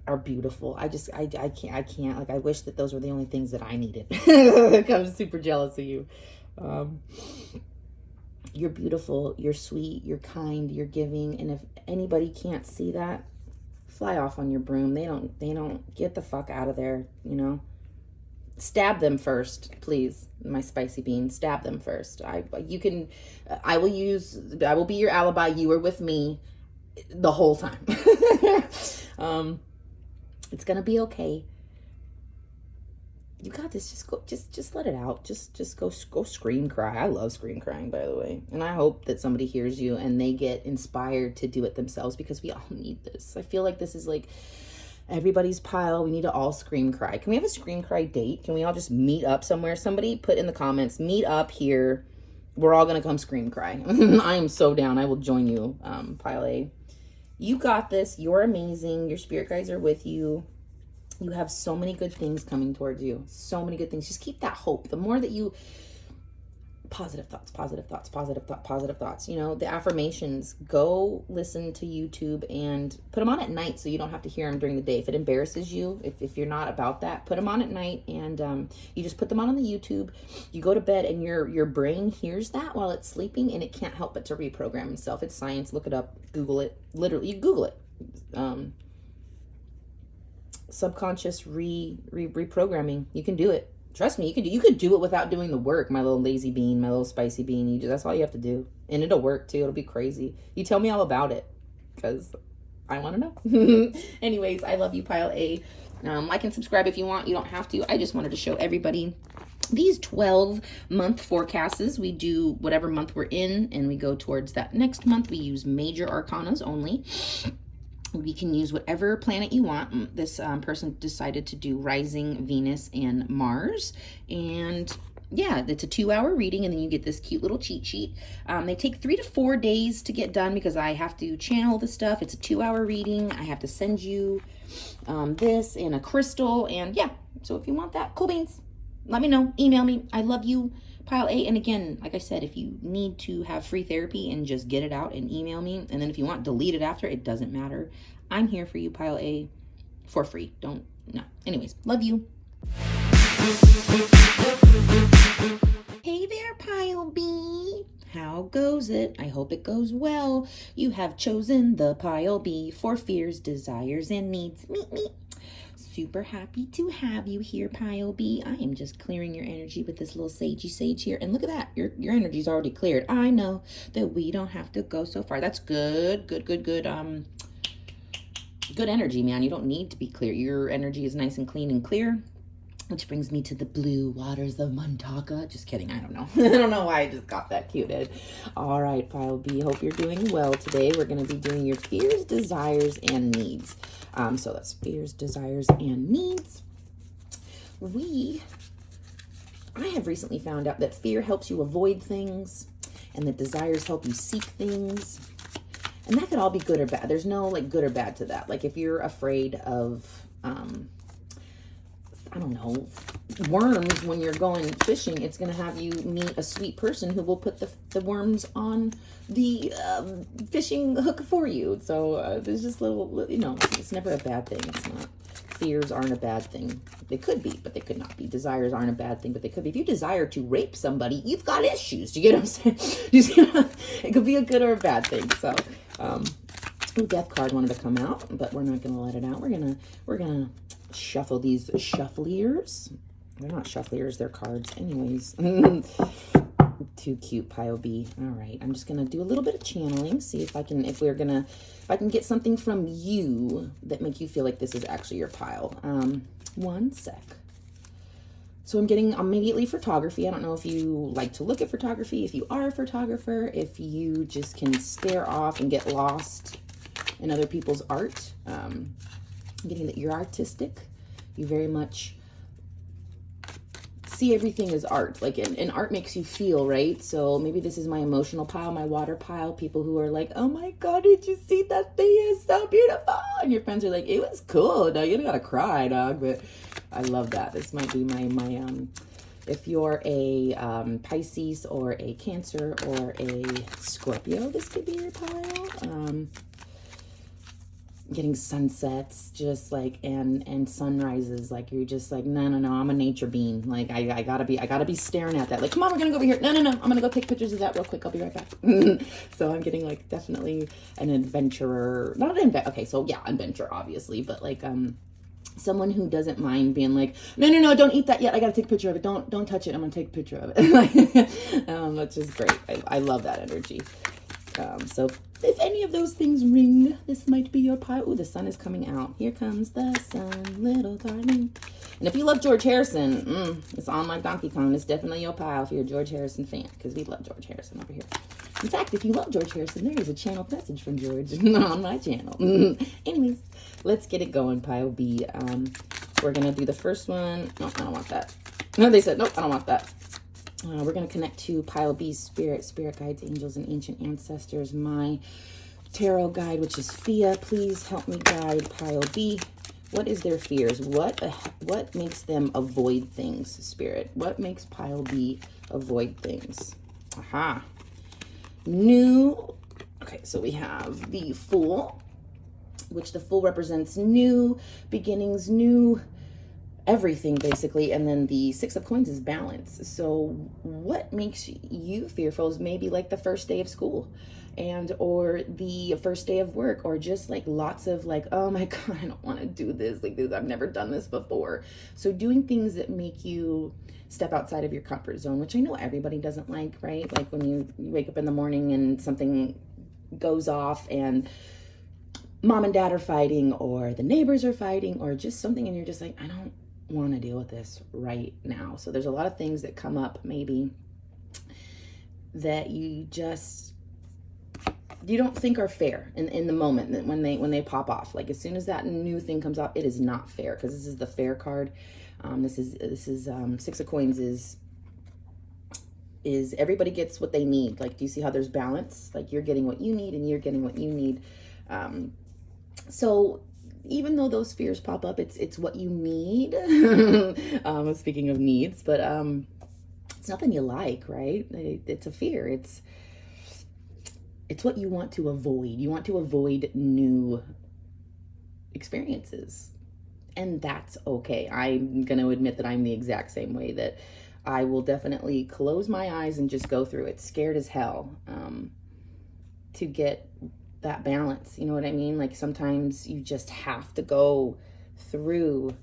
are beautiful. I can't. Like, I wish that those were the only things that I needed. I'm super jealous of you. You're beautiful, you're sweet, you're kind, you're giving, and if anybody can't see that, fly off on your broom. They don't get the fuck out of there, you know? Stab them first, please. My spicy bean, stab them first. I will be your alibi. You were with me the whole time. It's gonna be okay. You got this. Just let it out. Just go scream cry. I love scream crying, by the way. And I hope that somebody hears you and they get inspired to do it themselves, because we all need this. I feel like this is like everybody's pile. We need to all scream cry. Can we have a scream cry date? Can we all just meet up somewhere? Somebody put in the comments, meet up here. We're all going to come scream cry. I am so down. I will join you, pile A. You got this. You're amazing. Your spirit guides are with you. You have so many good things coming towards you. So many good things. Just keep that hope. The more that you positive thoughts, positive thoughts, positive thoughts. You know, the affirmations, go listen to YouTube and put them on at night so you don't have to hear them during the day. If it embarrasses you, if you're not about that, put them on at night, and you just put them on the YouTube. You go to bed and your brain hears that while it's sleeping, and it can't help but to reprogram itself. It's science. Look it up. Google it. Literally, you Google it. Subconscious reprogramming. You can do it. Trust me, you could do it without doing the work, my little lazy bean, my little spicy bean. That's all you have to do. And it'll work too. It'll be crazy. You tell me all about it, because I want to know. Anyways, I love you, Pile A. Like and subscribe if you want. You don't have to. I just wanted to show everybody these 12-month forecasts. We do whatever month we're in, and we go towards that next month. We use major arcanas only. We can use whatever planet you want. This person decided to do rising Venus and Mars. And yeah, it's a 2-hour reading, and then you get this cute little cheat sheet. They take 3 to 4 days to get done because I have to channel the stuff. It's a 2-hour reading. I have to send you this and a crystal. And yeah, so if you want that, cool beans. Let me know. Email me. I love you, Pile A. And again, like I said, if you need to have free therapy and just get it out and email me, and then if you want, delete it after, it doesn't matter. I'm here for you, Pile A, for free. No. Anyways, love you. Hey there, Pile B. How goes it? I hope it goes well. You have chosen the Pile B for fears, desires, and needs. Meet me. Super happy to have you here, Pile B. I am just clearing your energy with this little sagey sage here. And look at that. Your energy's already cleared. I know that we don't have to go so far. That's good. Good energy, man. You don't need to be clear. Your energy is nice and clean and clear. Which brings me to the blue waters of Montaka. Just kidding. I don't know. I don't know why I just got that cuted. All right, Pile B. Hope you're doing well today. We're going to be doing your fears, desires, and needs. So that's fears, desires, and needs. I have recently found out that fear helps you avoid things, and that desires help you seek things. And that could all be good or bad. There's no like good or bad to that. Like if you're afraid of, I don't know, worms when you're going fishing, it's going to have you meet a sweet person who will put the worms on the fishing hook for you. So there's just little, you know, it's never a bad thing. It's not. Fears aren't a bad thing. They could be, but they could not be. Desires aren't a bad thing, but they could be. If you desire to rape somebody, you've got issues. Do you get what I'm saying? You see, it could be a good or a bad thing. So, Death card wanted to come out, but we're not going to let it out. We're gonna shuffle these shuffliers. They're not shuffliers, they're cards. Anyways, too cute, Pile B. All right, I'm just gonna do a little bit of channeling. See if I can get something from you that make you feel like this is actually your pile. One sec. So I'm getting immediately photography. I don't know if you like to look at photography, if you are a photographer, if you just can stare off and get lost in other people's art. I'm getting that you're artistic. You very much see everything as art. Like, and art makes you feel, right? So maybe this is my emotional pile, my water pile. People who are like, oh my God, did you see that thing? It's so beautiful. And your friends are like, it was cool. No, you don't gotta cry, dog. But I love that. This might be my if you're a Pisces or a Cancer or a Scorpio, this could be your pile. Getting sunsets, just like, and sunrises, like you're just like, no, I'm a nature being. Like I gotta be staring at that. Like, come on, we're gonna go over here. No, I'm gonna go take pictures of that real quick. I'll be right back. So I'm getting like definitely an adventurer, not an okay. So yeah, adventure obviously, but like someone who doesn't mind being like, no, don't eat that yet. I gotta take a picture of it. Don't touch it. I'm gonna take a picture of it. Which is great. I love that energy. So if any of those things ring, this might be your pile. Ooh, the sun is coming out. Here comes the sun, little darling. And if you love George Harrison, it's on like Donkey Kong. It's definitely your pile if you're a George Harrison fan, because we love George Harrison over here. In fact, if you love George Harrison, there is a channeled message from George on my channel. Anyways, let's get it going, Pile B. We're going to do the first one. No, I don't want that. No, they said, nope, I don't want that. We're going to connect to Pile B's spirit guides, angels, and ancient ancestors. My tarot guide, which is Fia. Please help me guide Pile B What is their fears? What makes them avoid things, Spirit? What makes Pile B avoid things? Aha. New. Okay, so we have the Fool, which the Fool represents new beginnings, new everything basically. And then the Six of Coins is balance. So what makes you fearful is maybe like the first day of school, and or the first day of work, or just like lots of like, oh my God, I don't want to do this, like this, I've never done this before. So doing things that make you step outside of your comfort zone, which I know everybody doesn't like, right? Like when you wake up in the morning and something goes off and mom and dad are fighting, or the neighbors are fighting, or just something, and you're just like, I don't want to deal with this right now. So there's a lot of things that come up maybe that you don't think are fair in the moment, that when they pop off. Like as soon as that new thing comes out, it is not fair, because this is the fair card. This is Six of Coins is everybody gets what they need. Like, do you see how there's balance? Like you're getting what you need and you're getting what you need. So even though those fears pop up, it's what you need. Speaking of needs, but it's nothing you like, right? It's a fear. It's what you want to avoid. You want to avoid new experiences. And that's okay. I'm going to admit that I'm the exact same way, that I will definitely close my eyes and just go through it, scared as hell, to get that balance. You know what I mean? Like sometimes you just have to go through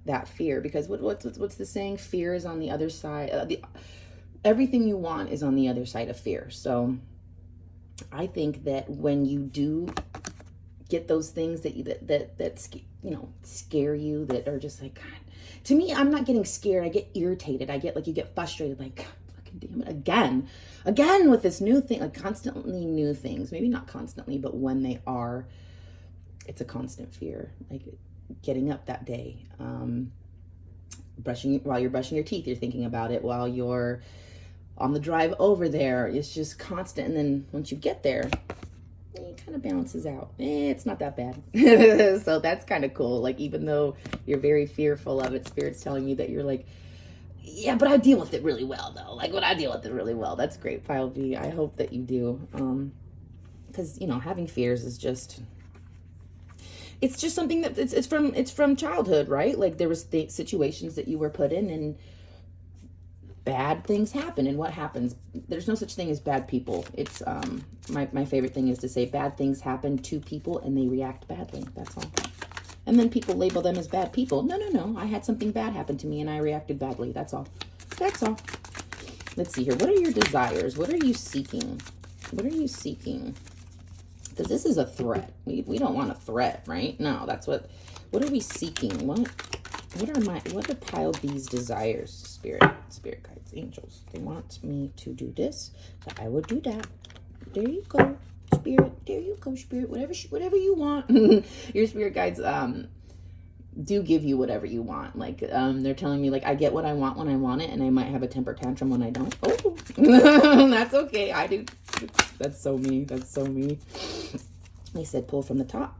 that fear, because what's the saying? Fear is on the other side. Everything you want is on the other side of fear. So I think that when you do get those things that scare you, that are just like, God, to me, I'm not getting scared. I get irritated. I get like, you get frustrated, like, God, fucking damn it, again with this new thing, like constantly new things. Maybe not constantly, but when they are, it's a constant fear. Like getting up that day, while you're brushing your teeth, you're thinking about it. While you're on the drive over there, it's just constant. And then once you get there, it kind of balances out. It's not that bad. So that's kind of cool. Like, even though you're very fearful of it, Spirit's telling you that you're like, yeah, but I deal with it really well though. Like when I deal with it really well. That's great, Pile B. I hope that you do. Because, having fears is just, it's just something that it's from childhood, right? Like there was situations that you were put in, and bad things happen. And what happens? There's no such thing as bad people. It's my favorite thing is to say bad things happen to people and they react badly. That's all. And then people label them as bad people. No. I had something bad happen to me and I reacted badly. That's all. That's all. Let's see here. What are your desires? What are you seeking? What are you seeking? Because this is a threat. We don't want a threat, right? No, that's what are we seeking? What are Pile B's desires? Spirit guides, angels. They want me to do this, so I will do that. There you go, Spirit. There you go, Spirit. Whatever you want. Your spirit guides do give you whatever you want. Like they're telling me, like, I get what I want when I want it, and I might have a temper tantrum when I don't. Oh, that's okay. I do. That's so me. That's so me. They said pull from the top.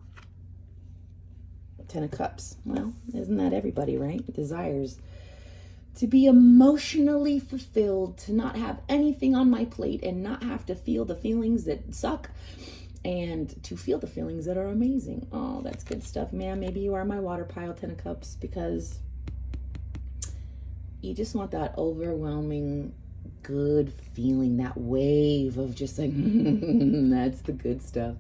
10 of Cups. Well, isn't that everybody, right? Desires to be emotionally fulfilled, to not have anything on my plate and not have to feel the feelings that suck, and to feel the feelings that are amazing. Oh, that's good stuff, man. Maybe you are my water pile, 10 of Cups, because you just want that overwhelming good feeling, that wave of just like, that's the good stuff.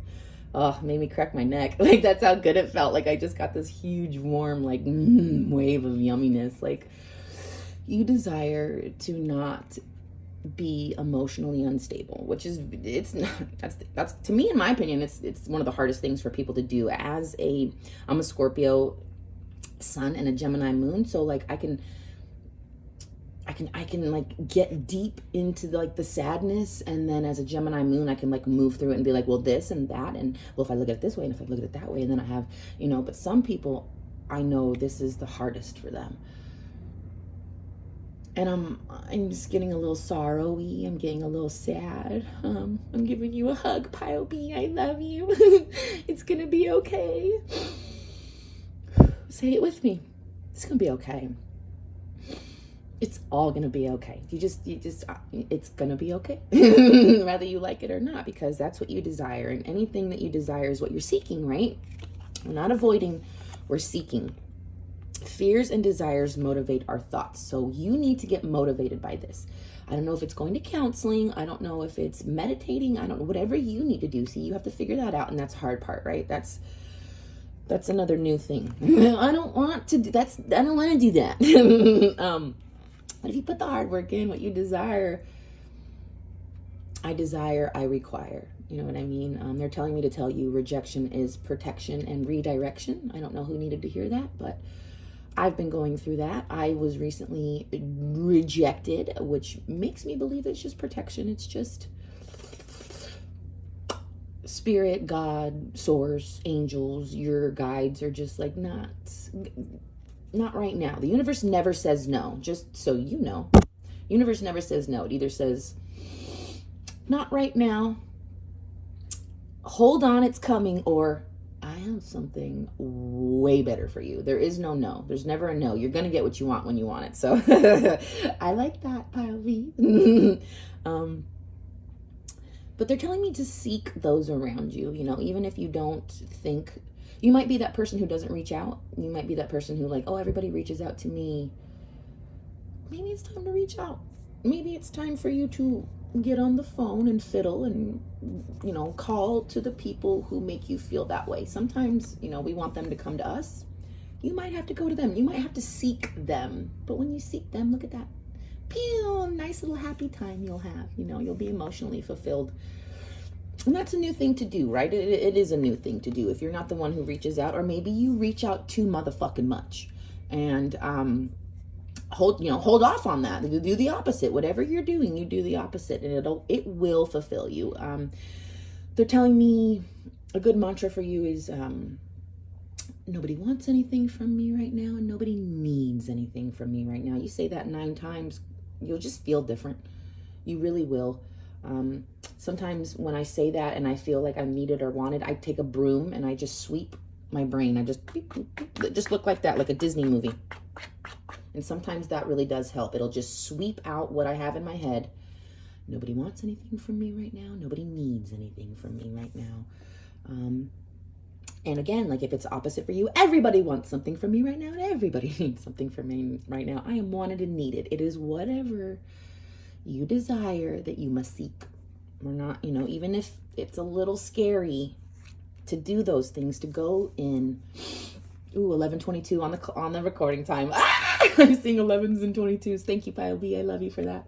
Oh, made me crack my neck. Like, that's how good it felt. Like, I just got this huge, warm, like, wave of yumminess. Like, you desire to not be emotionally unstable, which is, it's not, that's to me, in my opinion, it's one of the hardest things for people to do. I'm a Scorpio sun and a Gemini moon. So, like, I can like get deep into the sadness, and then as a Gemini moon, I can like move through it and be like, well, this and that, and well, if I look at it this way and if I look at it that way, and then I have, but some people, I know this is the hardest for them. And I'm just getting a little sorrowy. I'm getting a little sad. I'm giving you a hug, Pile B. I love you. It's gonna be okay. Say it with me. It's going to be okay. It's all going to be okay. It's going to be okay. Whether you like it or not, because that's what you desire. And anything that you desire is what you're seeking, right? We're not avoiding, we're seeking. Fears and desires motivate our thoughts. So you need to get motivated by this. I don't know if it's going to counseling. I don't know if it's meditating. I don't know, whatever you need to do. See, you have to figure that out. And that's the hard part, right? That's another new thing. I don't want to do that. But if you put the hard work in, what you desire, I require. You know what I mean? They're telling me to tell you rejection is protection and redirection. I don't know who needed to hear that, but I've been going through that. I was recently rejected, which makes me believe it's just protection. It's just spirit, God, source, angels, your guides are just like, not right now. The universe never says no, just so you know. Universe never says no. It either says, not right now, hold on, it's coming, or I have something way better for you. There is no no. There's never a no. You're going to get what you want when you want it. So I like that, Pile V. But they're telling me to seek those around you, you know, even if you don't think. You might be that person who doesn't reach out. You might be that person who like, oh, everybody reaches out to me. Maybe it's time to reach out. Maybe it's time for you to get on the phone and fiddle and, you know, call to the people who make you feel that way. Sometimes, you know, we want them to come to us. You might have to go to them. You might have to seek them. But when you seek them, look at that. Pew, nice little happy time you'll have. You know, you'll be emotionally fulfilled. And that's a new thing to do, right? It is a new thing to do. If you're not the one who reaches out, or maybe you reach out too motherfucking much, and hold off on that. Do the opposite. Whatever you're doing, you do the opposite, and it will fulfill you. They're telling me a good mantra for you is nobody wants anything from me right now, and nobody needs anything from me right now. You say that 9 times, you'll just feel different. You really will. Sometimes when I say that and I feel like I'm needed or wanted, I take a broom and I just sweep my brain. I just look like that, like a Disney movie. And sometimes that really does help. It'll just sweep out what I have in my head. Nobody wants anything from me right now. Nobody needs anything from me right now. And again, like if it's opposite for you, everybody wants something from me right now and everybody needs something from me right now. I am wanted and needed. It is whatever you desire that you must seek. We're not, you know, even if it's a little scary to do those things, to go in. Ooh, 11:22 on the recording time. I'm seeing 11s and 22s. Thank you, Pile B. I love you for that.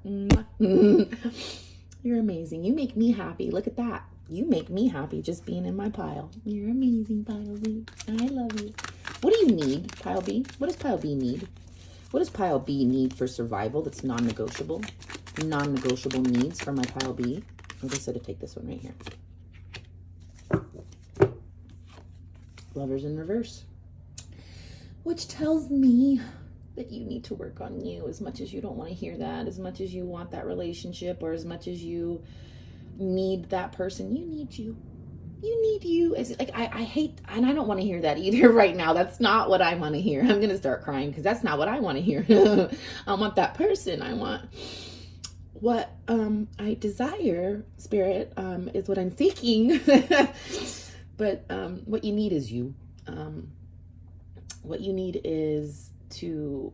You're amazing. You make me happy. Look at that. You make me happy just being in my pile. You're amazing, Pile B. I love you. What do you need, Pile B? What does Pile B need? What does Pile B need for survival that's non-negotiable? Non-negotiable needs for my Pile B. I just said to take this one right here. Lovers in reverse. Which tells me that you need to work on you as much as you don't want to hear that, as much as you want that relationship, or as much as you need that person. You need you. You need you. It's like I hate, and I don't want to hear that either right now. That's not what I want to hear. I'm gonna start crying because that's not what I want to hear. I want that person. I want what I desire. Spirit is what I'm seeking. But what you need is you. What you need is to.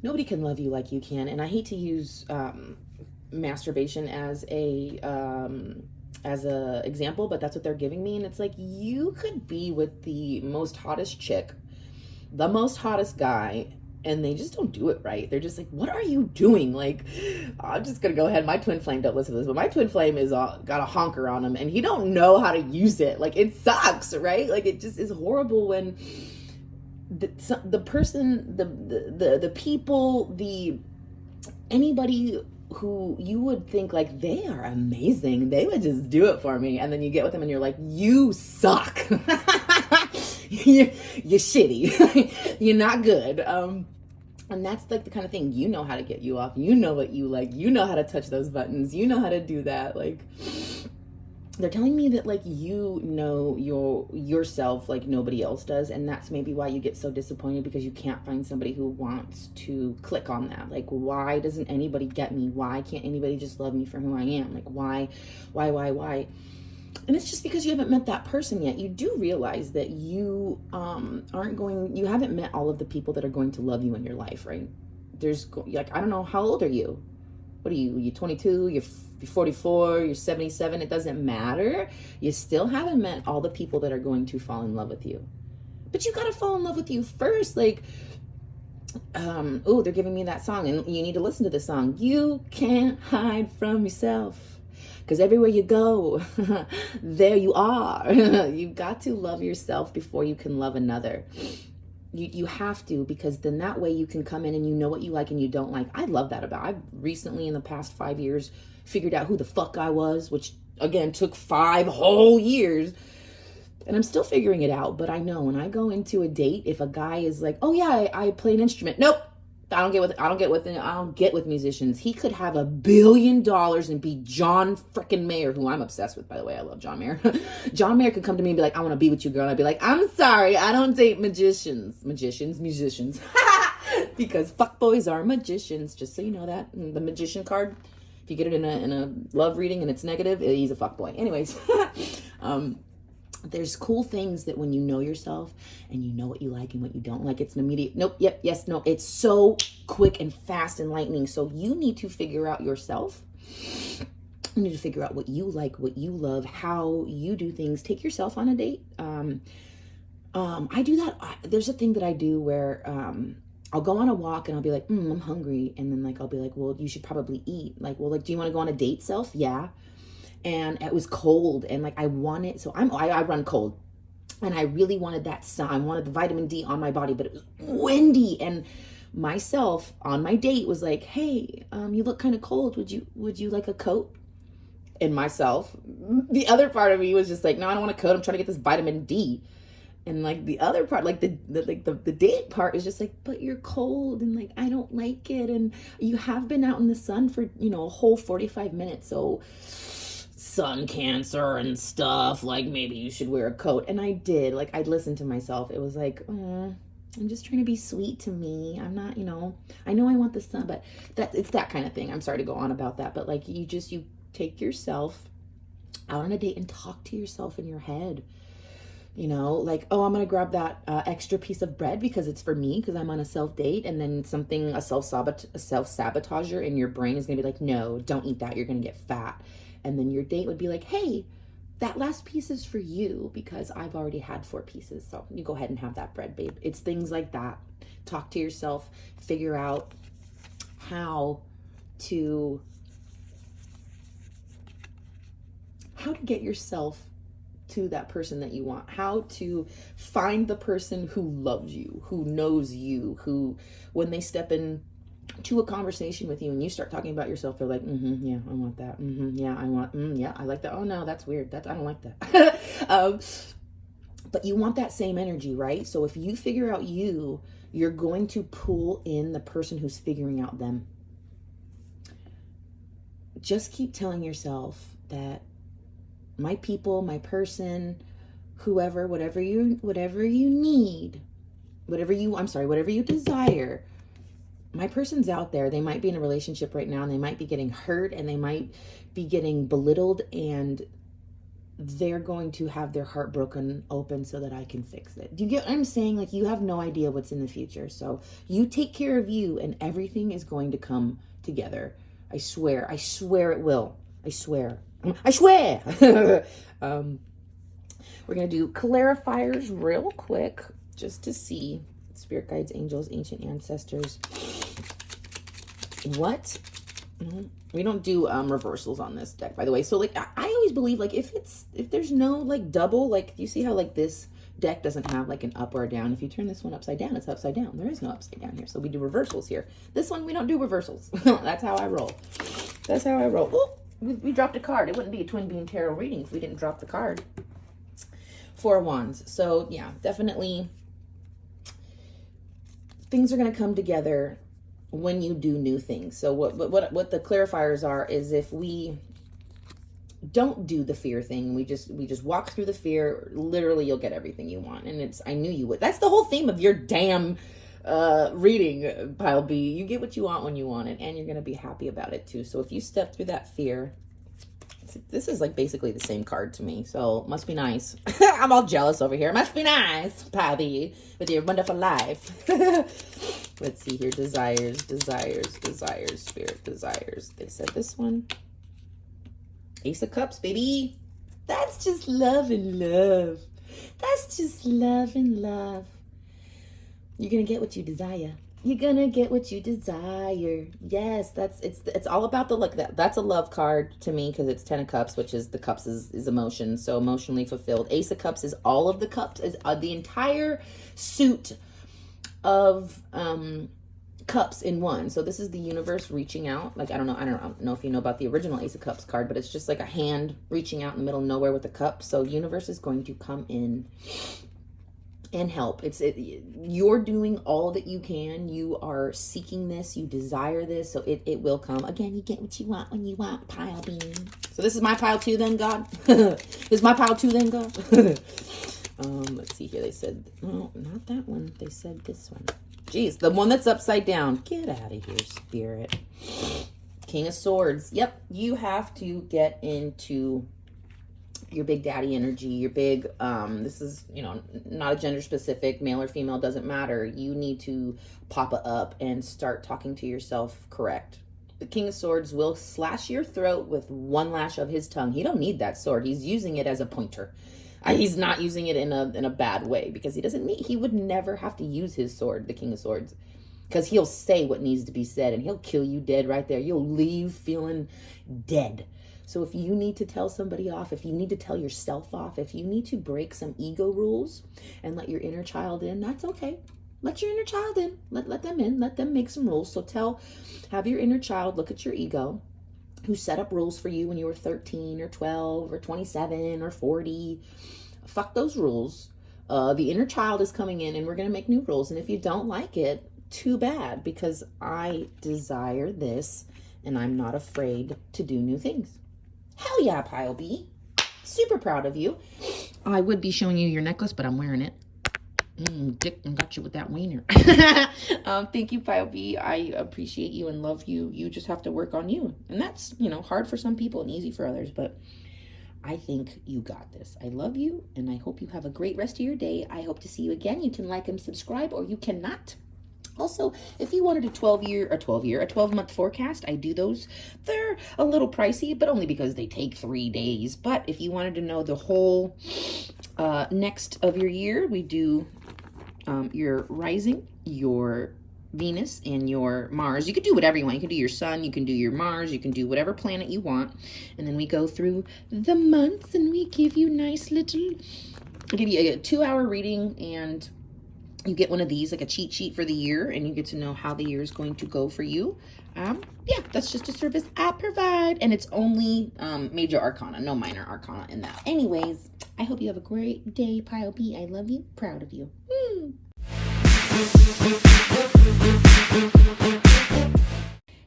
Nobody can love you like you can, and I hate to use masturbation as a example, but that's what they're giving me. And it's like, you could be with the most hottest chick, the most hottest guy, and they just don't do it right. They're just like, what are you doing? Like, I'm just gonna go ahead. My twin flame, don't listen to this, but my twin flame is got a honker on him, and he don't know how to use it. Like, it sucks, right? Like, it just is horrible when the person, the people, anybody who you would think like they are amazing, they would just do it for me, and then you get with them and you're like, you suck. you're shitty. You're not good. And that's like the kind of thing, you know how to get you off. You know what you like. You know how to touch those buttons. You know how to do that. Like, they're telling me that like you know yourself like nobody else does, and that's maybe why you get so disappointed, because you can't find somebody who wants to click on that. Like, why doesn't anybody get me? Why can't anybody just love me for who I am? Like, why? And it's just because you haven't met that person yet. You do realize that you you haven't met all of the people that are going to love you in your life, right? There's like, I don't know, how old are you? What are you? You're 22, you're 44, you're 77. It doesn't matter. You still haven't met all the people that are going to fall in love with you. But you got to fall in love with you first. Like, oh, they're giving me that song, and you need to listen to this song. You can't hide from yourself, because everywhere you go, there you are. You've got to love yourself before you can love another. You have to, because then that way you can come in and you know what you like and you don't like. I love that about. I've recently in the past 5 years figured out who the fuck I was, which again took 5 whole years. And I'm still figuring it out, but I know when I go into a date, if a guy is like, "Oh yeah, I play an instrument." Nope. I don't get with musicians. He could have $1 billion and be John frickin' Mayer, who I'm obsessed with, by the way. I love John Mayer. John Mayer could come to me and be like, "I want to be with you, girl." And I'd be like, "I'm sorry, I don't date musicians. Because fuckboys are magicians, just so you know that. The magician card, if you get it in a love reading and it's negative, he's a fuckboy. Anyways, there's cool things that when you know yourself and you know what you like and what you don't like, it's an immediate nope, yep, yes, no. It's so quick and fast and lightning. So you need to figure out yourself. You need to figure out what you like, what you love, how you do things. Take yourself on a date. I do that. There's a thing that I do where I'll go on a walk and I'll be like, I'm hungry. And then like, I'll be like, well, you should probably eat. Like, well, like, do you want to go on a date, self? Yeah. And it was cold, and like I wanted, so I run cold, and I really wanted that sun. I wanted the vitamin D on my body, but it was windy, and myself on my date was like, "Hey, you look kind of cold. Would you like a coat?" And myself, the other part of me was just like, "No, I don't want a coat. I'm trying to get this vitamin D." And like the other part, like the date part is just like, "But you're cold, and like I don't like it, and you have been out in the sun for a whole 45 minutes, so." Sun cancer and stuff, like maybe you should wear a coat. And I did, like I listened to myself. It was like, I'm just trying to be sweet to me. I'm not, I know I want the sun, but it's that kind of thing. I'm sorry to go on about that, but like you take yourself out on a date and talk to yourself in your head. Like, oh, I'm gonna grab that extra piece of bread because it's for me, because I'm on a self date. And then a self sabotager in your brain is gonna be like, no, don't eat that, you're gonna get fat. And then your date would be like, hey, that last piece is for you because I've already had 4 pieces. So you go ahead and have that bread, babe. It's things like that. Talk to yourself, figure out how to get yourself to that person that you want, how to find the person who loves you, who knows you, who when they step in to a conversation with you and you start talking about yourself, they're like, yeah, I want that. Yeah, I want, yeah, I like that. Oh no, that's weird. I don't like that. But you want that same energy, right? So if you figure out you're going to pull in the person who's figuring out them. Just keep telling yourself that my people, my person, whoever, whatever you need, whatever you desire, my person's out there. They might be in a relationship right now and they might be getting hurt and they might be getting belittled, and they're going to have their heart broken open so that I can fix it. Do you get what I'm saying? Like, you have no idea what's in the future. So you take care of you and everything is going to come together. I swear it will. I swear. We're going to do clarifiers real quick just to see spirit guides, angels, ancient ancestors. What? We don't do reversals on this deck, by the way. So like I always believe, like if there's no like double, like you see how like this deck doesn't have like an up or a down. If you turn this one upside down, it's upside down. There is no upside down here. So we do reversals here. This one we don't do reversals. That's how I roll. Oh, we dropped a card. It wouldn't be a Twin Bean Tarot reading if we didn't drop the card. 4 of Wands. So yeah, definitely things are going to come together when you do new things. So what the clarifiers are is if we don't do the fear thing. We just walk through the fear. Literally, you'll get everything you want. And I knew you would. That's the whole theme of your damn reading, Pile B. You get what you want when you want it, and you're going to be happy about it too. So if you step through that fear, this is like basically the same card to me, so must be nice. I'm all jealous over here. Must be nice, Pile B, with your wonderful life. Let's see here. Desires, spirit desires. They said this one. Ace of Cups, baby. That's just love and love. That's just love and love. You're gonna get what you desire. You're gonna get what you desire. Yes, it's all about the look. That's a love card to me because it's 10 of Cups, which is the cups is emotion, so emotionally fulfilled. Ace of Cups is all of the cups, is the entire suit of cups in one. So this is the universe reaching out. Like I don't know if you know about the original Ace of Cups card, but it's just like a hand reaching out in the middle of nowhere with a cup. So universe is going to come in and help. You're doing all that you can. You are seeking this. You desire this. So it will come. Again, you get what you want when you want, Pile B. So this is my pile too then, God? This is my pile too then, God? Let's see here. They said, oh, not that one. They said this one. Jeez, the one that's upside down. Get out of here, Spirit. King of Swords. Yep, you have to get into your big daddy energy, your big, this is, not a gender specific, male or female, doesn't matter. You need to pop it up and start talking to yourself correct. The King of Swords will slash your throat with one lash of his tongue. He don't need that sword. He's using it as a pointer. He's not using it in a bad way because he would never have to use his sword, the King of Swords, because he'll say what needs to be said and he'll kill you dead right there. You'll leave feeling dead. So if you need to tell somebody off, if you need to tell yourself off, if you need to break some ego rules and let your inner child in, that's okay. Let your inner child in. Let them in. Let them make some rules. So have your inner child look at your ego, who set up rules for you when you were 13 or 12 or 27 or 40. Fuck those rules. The inner child is coming in and we're going to make new rules. And if you don't like it, too bad, because I desire this and I'm not afraid to do new things. Hell yeah, Pile B. Super proud of you. I would be showing you your necklace, but I'm wearing it. Dick got you with that wiener. Thank you, Pile B. I appreciate you and love you. You just have to work on you. And that's, hard for some people and easy for others, but I think you got this. I love you, and I hope you have a great rest of your day. I hope to see you again. You can like and subscribe, or you cannot. Also, if you wanted a 12-month forecast, I do those. They're a little pricey, but only because they take 3 days. But if you wanted to know the whole next of your year, we do your rising, your Venus, and your Mars. You could do whatever you want. You can do your sun, you can do your Mars, you can do whatever planet you want. And then we go through the months and we give you I'll give you a 2-hour reading, and you get one of these, like a cheat sheet for the year, and you get to know how the year is going to go for you. Yeah, that's just a service I provide, and it's only major arcana, no minor arcana in that. Anyways, I hope you have a great day, Pile B. I love you, proud of you.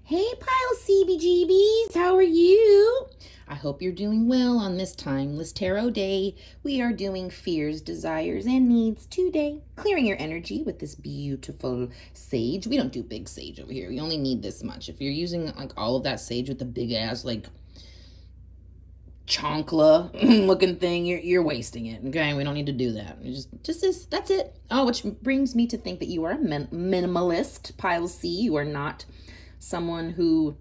Hey, Pile CBGBs, how are you? I hope you're doing well on this timeless tarot day. We are doing fears, desires, and needs today. Clearing your energy with this beautiful sage. We don't do big sage over here. We only need this much. If you're using like all of that sage with the big ass like chonkla looking thing, you're wasting it. Okay, we don't need to do that. Just this. That's it. Oh, which brings me to think that you are a minimalist, Pile C. You are not someone who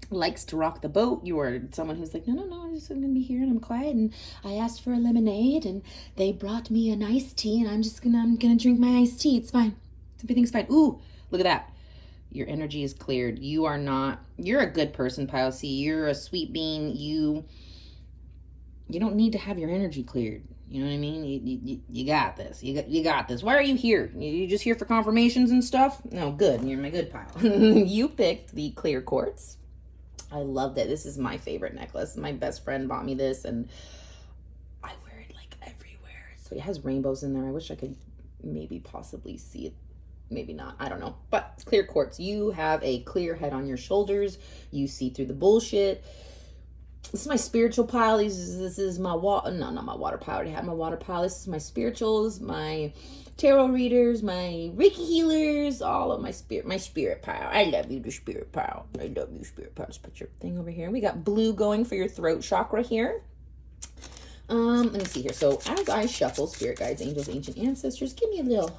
likes to rock the boat. You are someone who's like, no, I'm gonna be here and I'm quiet, and I asked for a lemonade and they brought me an iced tea, and I'm gonna drink my iced tea. It's fine. Everything's fine. Ooh, look at that. Your energy is cleared. You're a good person, Pile C. You're a sweet bean. You don't need to have your energy cleared. You know what I mean? You got this. You got this. Why are you here? You just here for confirmations and stuff? No, good. You're my good pile. You picked the clear quartz. I love that. This is my favorite necklace. My best friend bought me this, and I wear it like everywhere. So it has rainbows in there. I wish I could maybe possibly see it. Maybe not. I don't know. But it's clear quartz. You have a clear head on your shoulders. You see through the bullshit. This is my spiritual pile. This is my water. No, not my water pile. I already had my water pile. This is my spirituals, my tarot readers, my Reiki healers, all of my spirit pile. I love you, the spirit pile. I love you, spirit pile. Just put your thing over here. We got blue going for your throat chakra here. Let me see here. So as I shuffle, spirit guides, angels, ancient ancestors, give me a little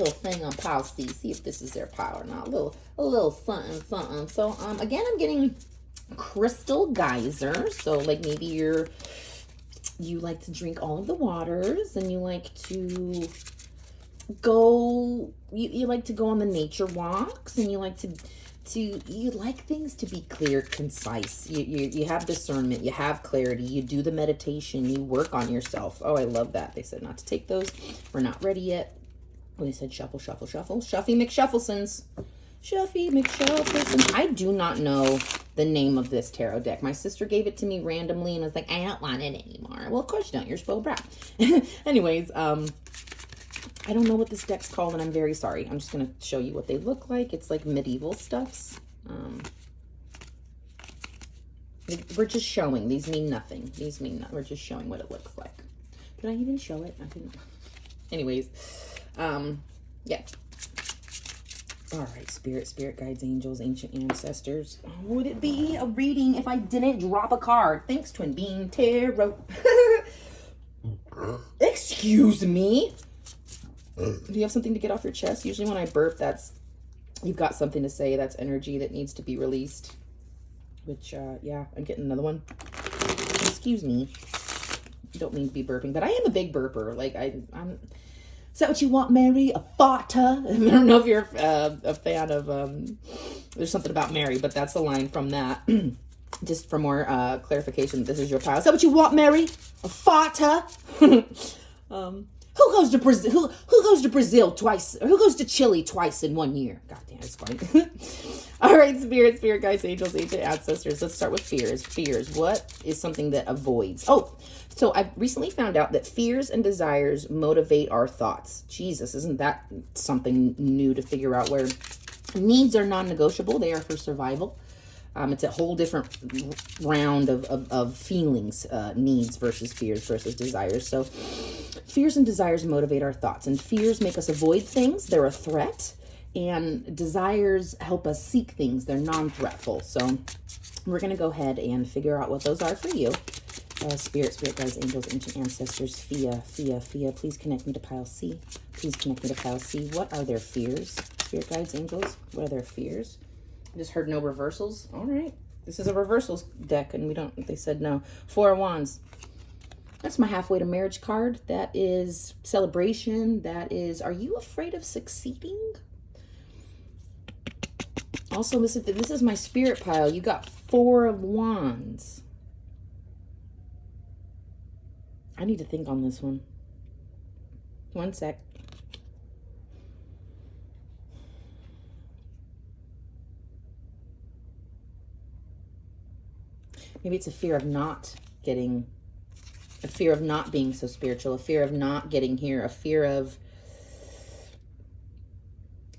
thing on pile C. See if this is their pile or not. A little something, something. So again, I'm getting crystal geyser. So like maybe you like to drink all of the waters, and you like to go you like to go on the nature walks, and you like things to be clear, concise. You have discernment, you have clarity, you do the meditation, you work on yourself. Oh, I love that. They said not to take those. We're not ready yet. Well, they said shuffle, shuffle, shuffle. Shuffy McShufflesons. Shuffy McShufflesons. I do not know the name of this tarot deck. My sister gave it to me randomly and was like, I don't want it anymore. Well, of course you don't. You're spoiled brat. Anyways, I don't know what this deck's called, and I'm very sorry. I'm just going to show you what they look like. It's like medieval stuffs. We're just showing. These mean nothing. We're just showing what it looks like. Did I even show it? I didn't. Anyways, yeah. All right, spirit guides, angels, ancient ancestors. Would it be a reading if I didn't drop a card? Thanks, TwinBeanTarot. Excuse me. Do you have something to get off your chest? Usually when I burp, you've got something to say. That's energy that needs to be released. Which, yeah, I'm getting another one. Excuse me. Don't mean to be burping, but I am a big burper. Like, I'm... Is that what you want, Mary? A farter? I don't know if you're a fan of, there's something about Mary, but that's a line from that. Just for more clarification, this is your pile. Is that what you want, Mary? A farter? Who goes to Brazil? Who goes to Brazil twice? Or who goes to Chile twice in 1 year? God damn, it's funny. All right, spirit guides, angels, ancient ancestors. Let's start with fears. Fears. What is something that avoids? Oh, so I've recently found out that fears and desires motivate our thoughts. Jesus, isn't that something new to figure out? Where needs are non-negotiable. They are for survival. It's a whole different round of feelings, needs versus fears versus desires. So fears and desires motivate our thoughts, and fears make us avoid things. They're a threat, and desires help us seek things. They're non-threatful. So we're going to go ahead and figure out what those are for you. Spirit guides, angels, ancient ancestors, Fia, please connect me to pile C. Please connect me to pile C. What are their fears? Spirit guides, angels, what are their fears? I just heard no reversals. All right. This is a reversals deck, and they said no. Four of Wands. That's my halfway to marriage card. That is celebration. That is, are you afraid of succeeding? Also, this is my spirit pile. You got Four of Wands. I need to think on this one. One sec. Maybe it's a fear of not being so spiritual, a fear of not getting here, a fear of,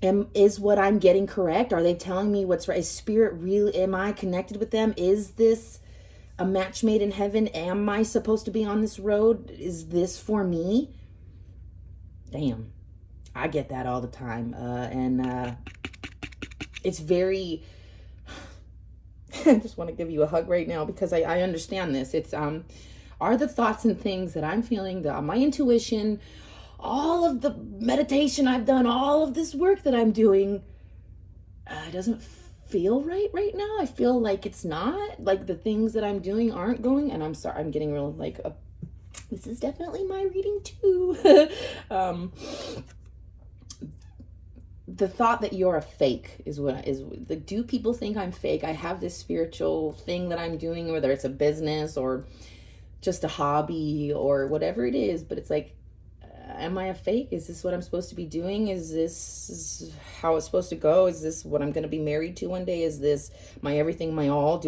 is what I'm getting correct? Are they telling me what's right? Is spirit really, am I connected with them? Is this a match made in heaven? Am I supposed to be on this road? Is this for me? Damn, I get that all the time. It's very, I just want to give you a hug right now because I understand this. It's, are the thoughts and things that I'm feeling, my intuition, all of the meditation I've done, all of this work that I'm doing, doesn't feel right now. I feel like it's not, like the things that I'm doing aren't going, and I'm sorry, I'm getting real like, this is definitely my reading too. The thought that you're a fake is like, do people think I'm fake? I have this spiritual thing that I'm doing, whether it's a business or just a hobby or whatever it is, but it's like, am I a fake? Is this what I'm supposed to be doing? Is this how it's supposed to go? Is this what I'm going to be married to one day? Is this my everything, my all?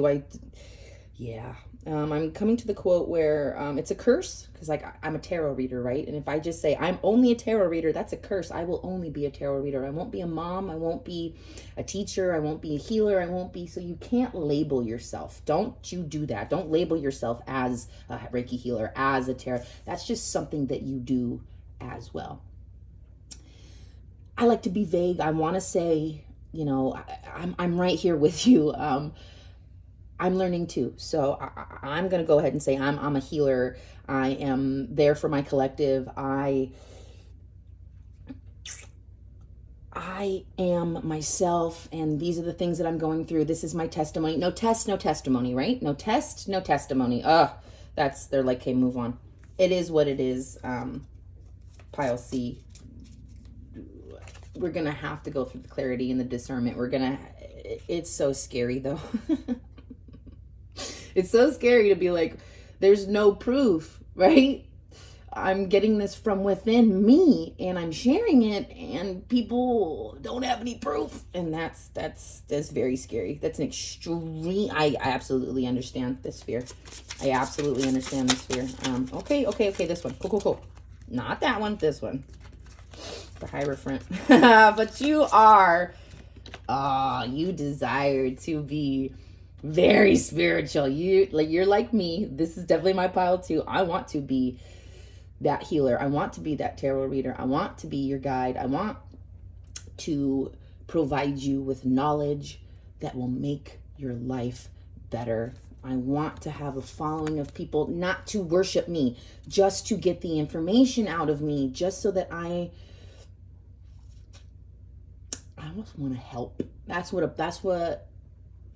Yeah. I'm coming to the quote where it's a curse, because like I'm a tarot reader, right? And if I just say I'm only a tarot reader, that's a curse. I will only be a tarot reader. I won't be a mom. I won't be a teacher. I won't be a healer. I won't be. So you can't label yourself. Don't you do that. Don't label yourself as a Reiki healer, as a tarot. That's just something that you do as well. I like to be vague. I want to say, you know, I'm right here with you. I'm learning too. So I'm going to go ahead and say I'm a healer. I am there for my collective. I am myself, and these are the things that I'm going through. This is my testimony. No test, no testimony, right? No test, no testimony. They're like, okay, move on. It is what it is. Pile C. We're going to have to go through the clarity and the discernment. It's so scary though. It's so scary to be like, there's no proof, right? I'm getting this from within me and I'm sharing it and people don't have any proof. And that's very scary. That's an extreme, I absolutely understand this fear. I absolutely understand this fear. Okay, this one. Cool. Not that one, this one. The Hierophant. But you desire to be very spiritual. You're like me. This is definitely my pile too. I want to be that healer. I want to be that tarot reader. I want to be your guide. I want to provide you with knowledge that will make your life better. I want to have a following of people, not to worship me, just to get the information out of me, just so that I almost want to help. That's what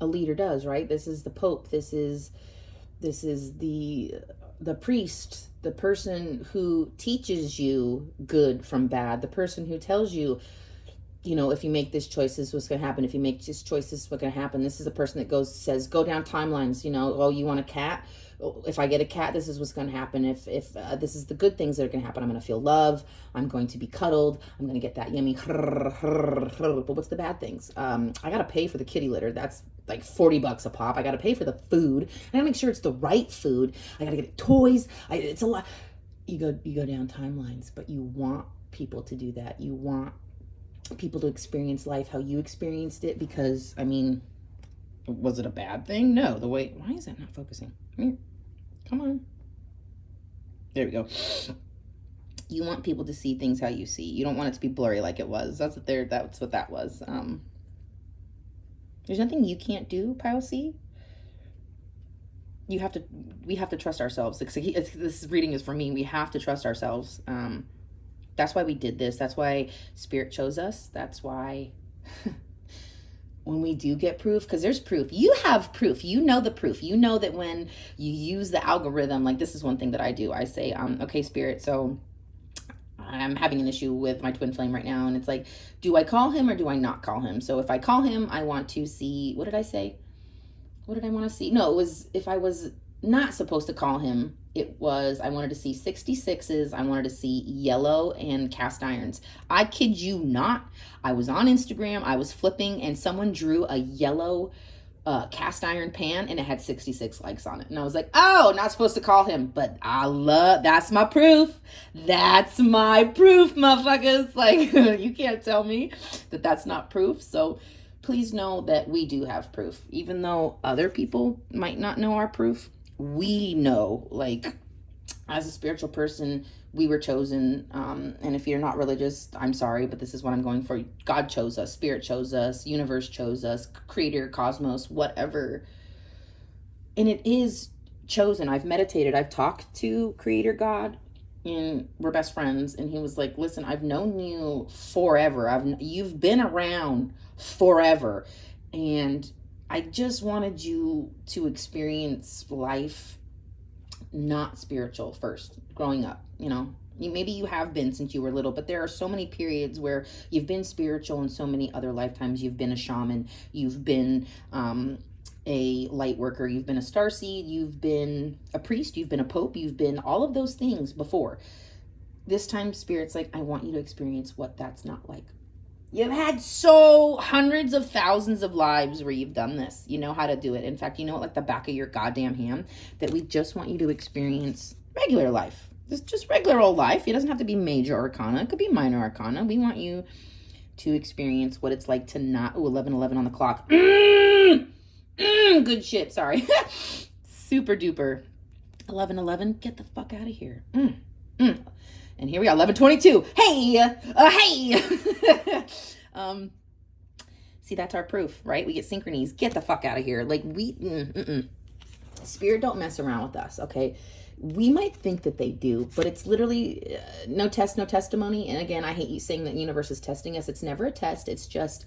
a leader does, right? This is the Pope. This is the priest, the person who teaches you good from bad, the person who tells you, you know, if you make this choice, this is what's going to happen. If you make this choice, this is what's going to happen. This is the person that says, go down timelines, you know, oh, you want a cat? If I get a cat, this is what's going to happen. If this is the good things that are going to happen. I'm going to feel love. I'm going to be cuddled. I'm going to get that yummy. But what's the bad things? I got to pay for the kitty litter. That's like $40 a pop. I got to pay for the food. I got to make sure it's the right food. I got to get toys. It's a lot. You go down timelines, but you want people to do that. You want people to experience life how you experienced it, because I mean, was it a bad thing? No. Why is that not focusing? Come on. There we go. You want people to see things how you see. You don't want it to be blurry like it was. That's what that was. There's nothing you can't do, Pile C. We have to trust ourselves. This reading is for me. We have to trust ourselves. That's why we did this. That's why Spirit chose us. That's why when we do get proof, because there's proof. You have proof. You know the proof. You know that when you use the algorithm, like this is one thing that I do. I say, okay, Spirit, so I'm having an issue with my twin flame right now. And it's like, do I call him or do I not call him? So if I call him, I want to see, what did I say? What did I want to see? No, it was, if I was not supposed to call him, I wanted to see 66s. I wanted to see yellow and cast irons. I kid you not. I was on Instagram. I was flipping and someone drew a yellow cast iron pan and it had 66 likes on it. And I was like, oh, not supposed to call him, but that's my proof. That's my proof, motherfuckers. Like, you can't tell me that that's not proof. So please know that we do have proof. Even though other people might not know our proof, we know, like, as a spiritual person, we were chosen. And if you're not religious, I'm sorry, but this is what I'm going for. God chose us, Spirit chose us, universe chose us, creator, cosmos, whatever. And it is chosen. I've meditated. I've talked to Creator God, and we're best friends. And he was like, listen, I've known you forever. You've been around forever. And I just wanted you to experience life not spiritual first, growing up, you know. Maybe you have been since you were little, but there are so many periods where you've been spiritual in so many other lifetimes. You've been a shaman, you've been a light worker, you've been a starseed, you've been a priest, you've been a pope, you've been all of those things before. This time, Spirit's like, I want you to experience what that's not like. You've had so hundreds of thousands of lives where you've done this. You know how to do it. In fact, you know it like the back of your goddamn hand, that we just want you to experience regular life. Just regular old life. It doesn't have to be major arcana. It could be minor arcana. We want you to experience what it's like to not... Ooh, 11:11 on the clock. Good shit. Sorry. Super duper. 11:11. Get the fuck out of here. And here we are, 11:22. Hey, hey. See, that's our proof, right? We get synchronies. Get the fuck out of here. Like Spirit don't mess around with us, okay? We might think that they do, but it's literally no test, no testimony. And again, I hate you saying that the universe is testing us. It's never a test. It's just,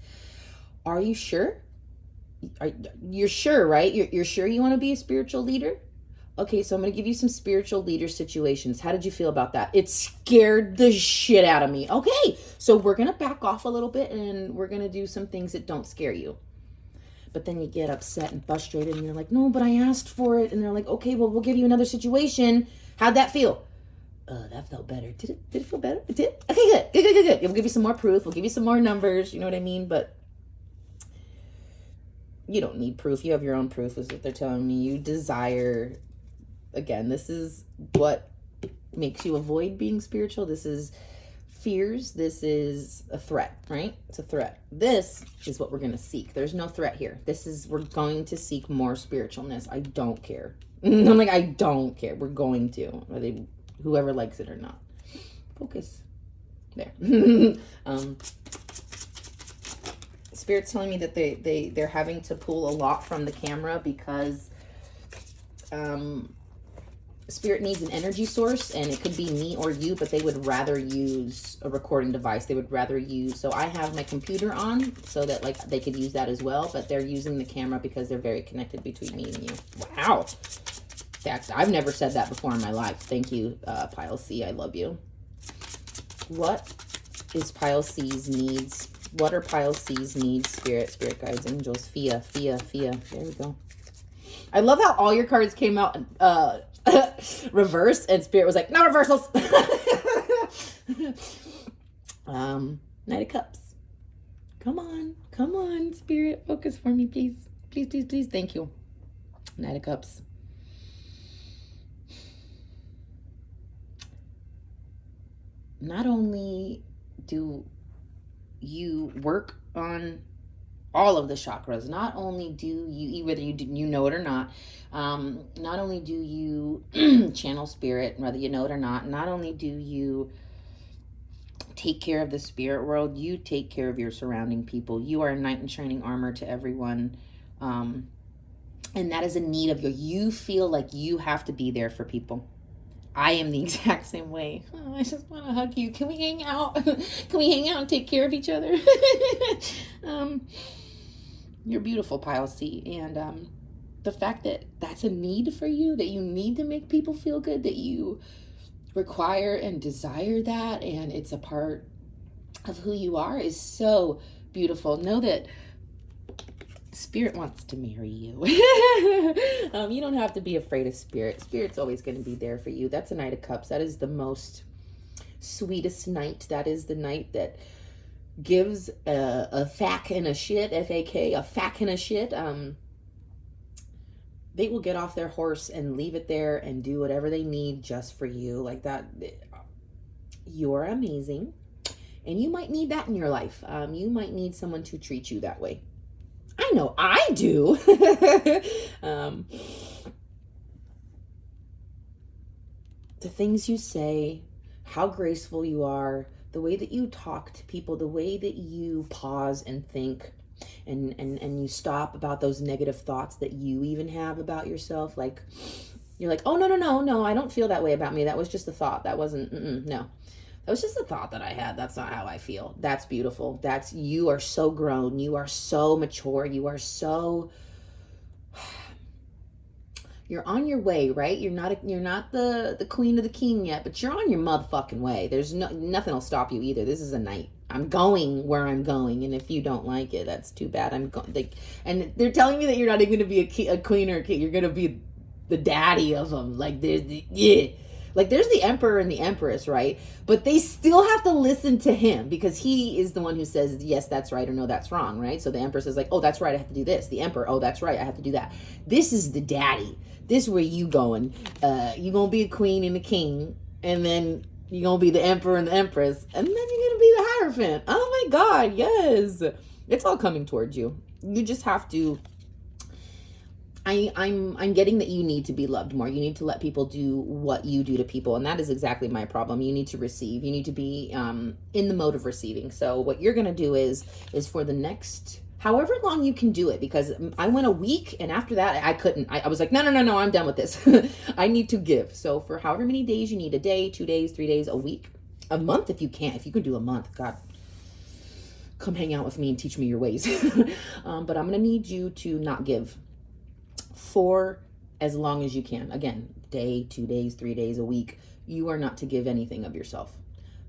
are you sure? You're sure, right? You're sure you want to be a spiritual leader? Okay, so I'm going to give you some spiritual leader situations. How did you feel about that? It scared the shit out of me. Okay, so we're going to back off a little bit and we're going to do some things that don't scare you. But then you get upset and frustrated and you're like, no, but I asked for it. And they're like, okay, well, we'll give you another situation. How'd that feel? That felt better. Did it feel better? It did? Okay, good. We'll give you some more proof. We'll give you some more numbers. You know what I mean? But you don't need proof. You have your own proof is what they're telling me. You desire... Again, this is what makes you avoid being spiritual. This is fears. This is a threat, right? It's a threat. This is what we're going to seek. There's no threat here. We're going to seek more spiritualness. I don't care. I'm like, I don't care. We're going to, whoever likes it or not. Focus. There. Spirit's telling me that they're having to pull a lot from the camera because, Spirit needs an energy source, and it could be me or you, but they would rather use a recording device. They would rather use, so I have my computer on so that like they could use that as well, but they're using the camera because they're very connected between me and you. Wow. I've never said that before in my life. Thank you, Pile C. I love you. What is Pile C's needs? What are Pile C's needs? Spirit guides, angels, Fia. There we go. I love how all your cards came out reversed, and Spirit was like, no reversals. Knight of Cups. Come on, Spirit, focus for me, please. Please. Thank you. Knight of Cups. Not only do you work on all of the chakras, not only do you, whether you know it or not only do you channel spirit, whether you know it or not only do you take care of the spirit world, you take care of your surrounding people. You are a knight in shining armor to everyone. And that is a need of yours. You feel like you have to be there for people. I am the exact same way. Oh, I just want to hug you. Can we hang out? Can we hang out and take care of each other? You're beautiful, Pile C. And the fact that that's a need for you, that you need to make people feel good, that you require and desire that, and it's a part of who you are, is so beautiful. Know that Spirit wants to marry you. You don't have to be afraid of Spirit. Spirit's always going to be there for you. That's a Knight of Cups. That is the most sweetest knight. That is the knight that gives a fack and a shit, F-A-K, a fack and a shit. They will get off their horse and leave it there and do whatever they need just for you. Like that, you're amazing. And you might need that in your life. You might need someone to treat you that way. I know I do. The things you say, how graceful you are, the way that you talk to people, the way that you pause and think and you stop about those negative thoughts that you even have about yourself. Like, you're like, oh, no, I don't feel that way about me. That was just a thought. That wasn't, no. That was just a thought that I had. That's not how I feel. That's beautiful. You are so grown. You are so mature. You are so, you're on your way, right? You're not the queen or the king yet, but you're on your motherfucking way. There's nothing will stop you either. This is a night. I'm going where I'm going, and if you don't like it, that's too bad. I'm going, and they're telling me that you're not even going to be a queen or a king. You're going to be the daddy of them. Like, yeah. Like, there's the emperor and the empress, right? But they still have to listen to him because he is the one who says, yes, that's right, or no, that's wrong, right? So the empress is like, oh, that's right, I have to do this. The emperor, oh, that's right, I have to do that. This is the daddy. This is where you going. You gonna be a queen and a king, and then you gonna be the emperor and the empress, and then you're gonna be the Hierophant. Oh my God, yes. It's all coming towards you. You just have to. I'm getting that you need to be loved more. You need to let people do what you do to people, and that is exactly my problem. You need to receive. You need to be in the mode of receiving. So what you're gonna do is for the next however long you can do it, because I went a week, and after that I couldn't. I was like, no, I'm done with this. I need to give. So for however many days you need, a day, 2 days, 3 days, a week, a month, if you can. If you could do a month, God, come hang out with me and teach me your ways. But I'm gonna need you to not give for as long as you can. Again, day, 2 days, 3 days, a week. You are not to give anything of yourself.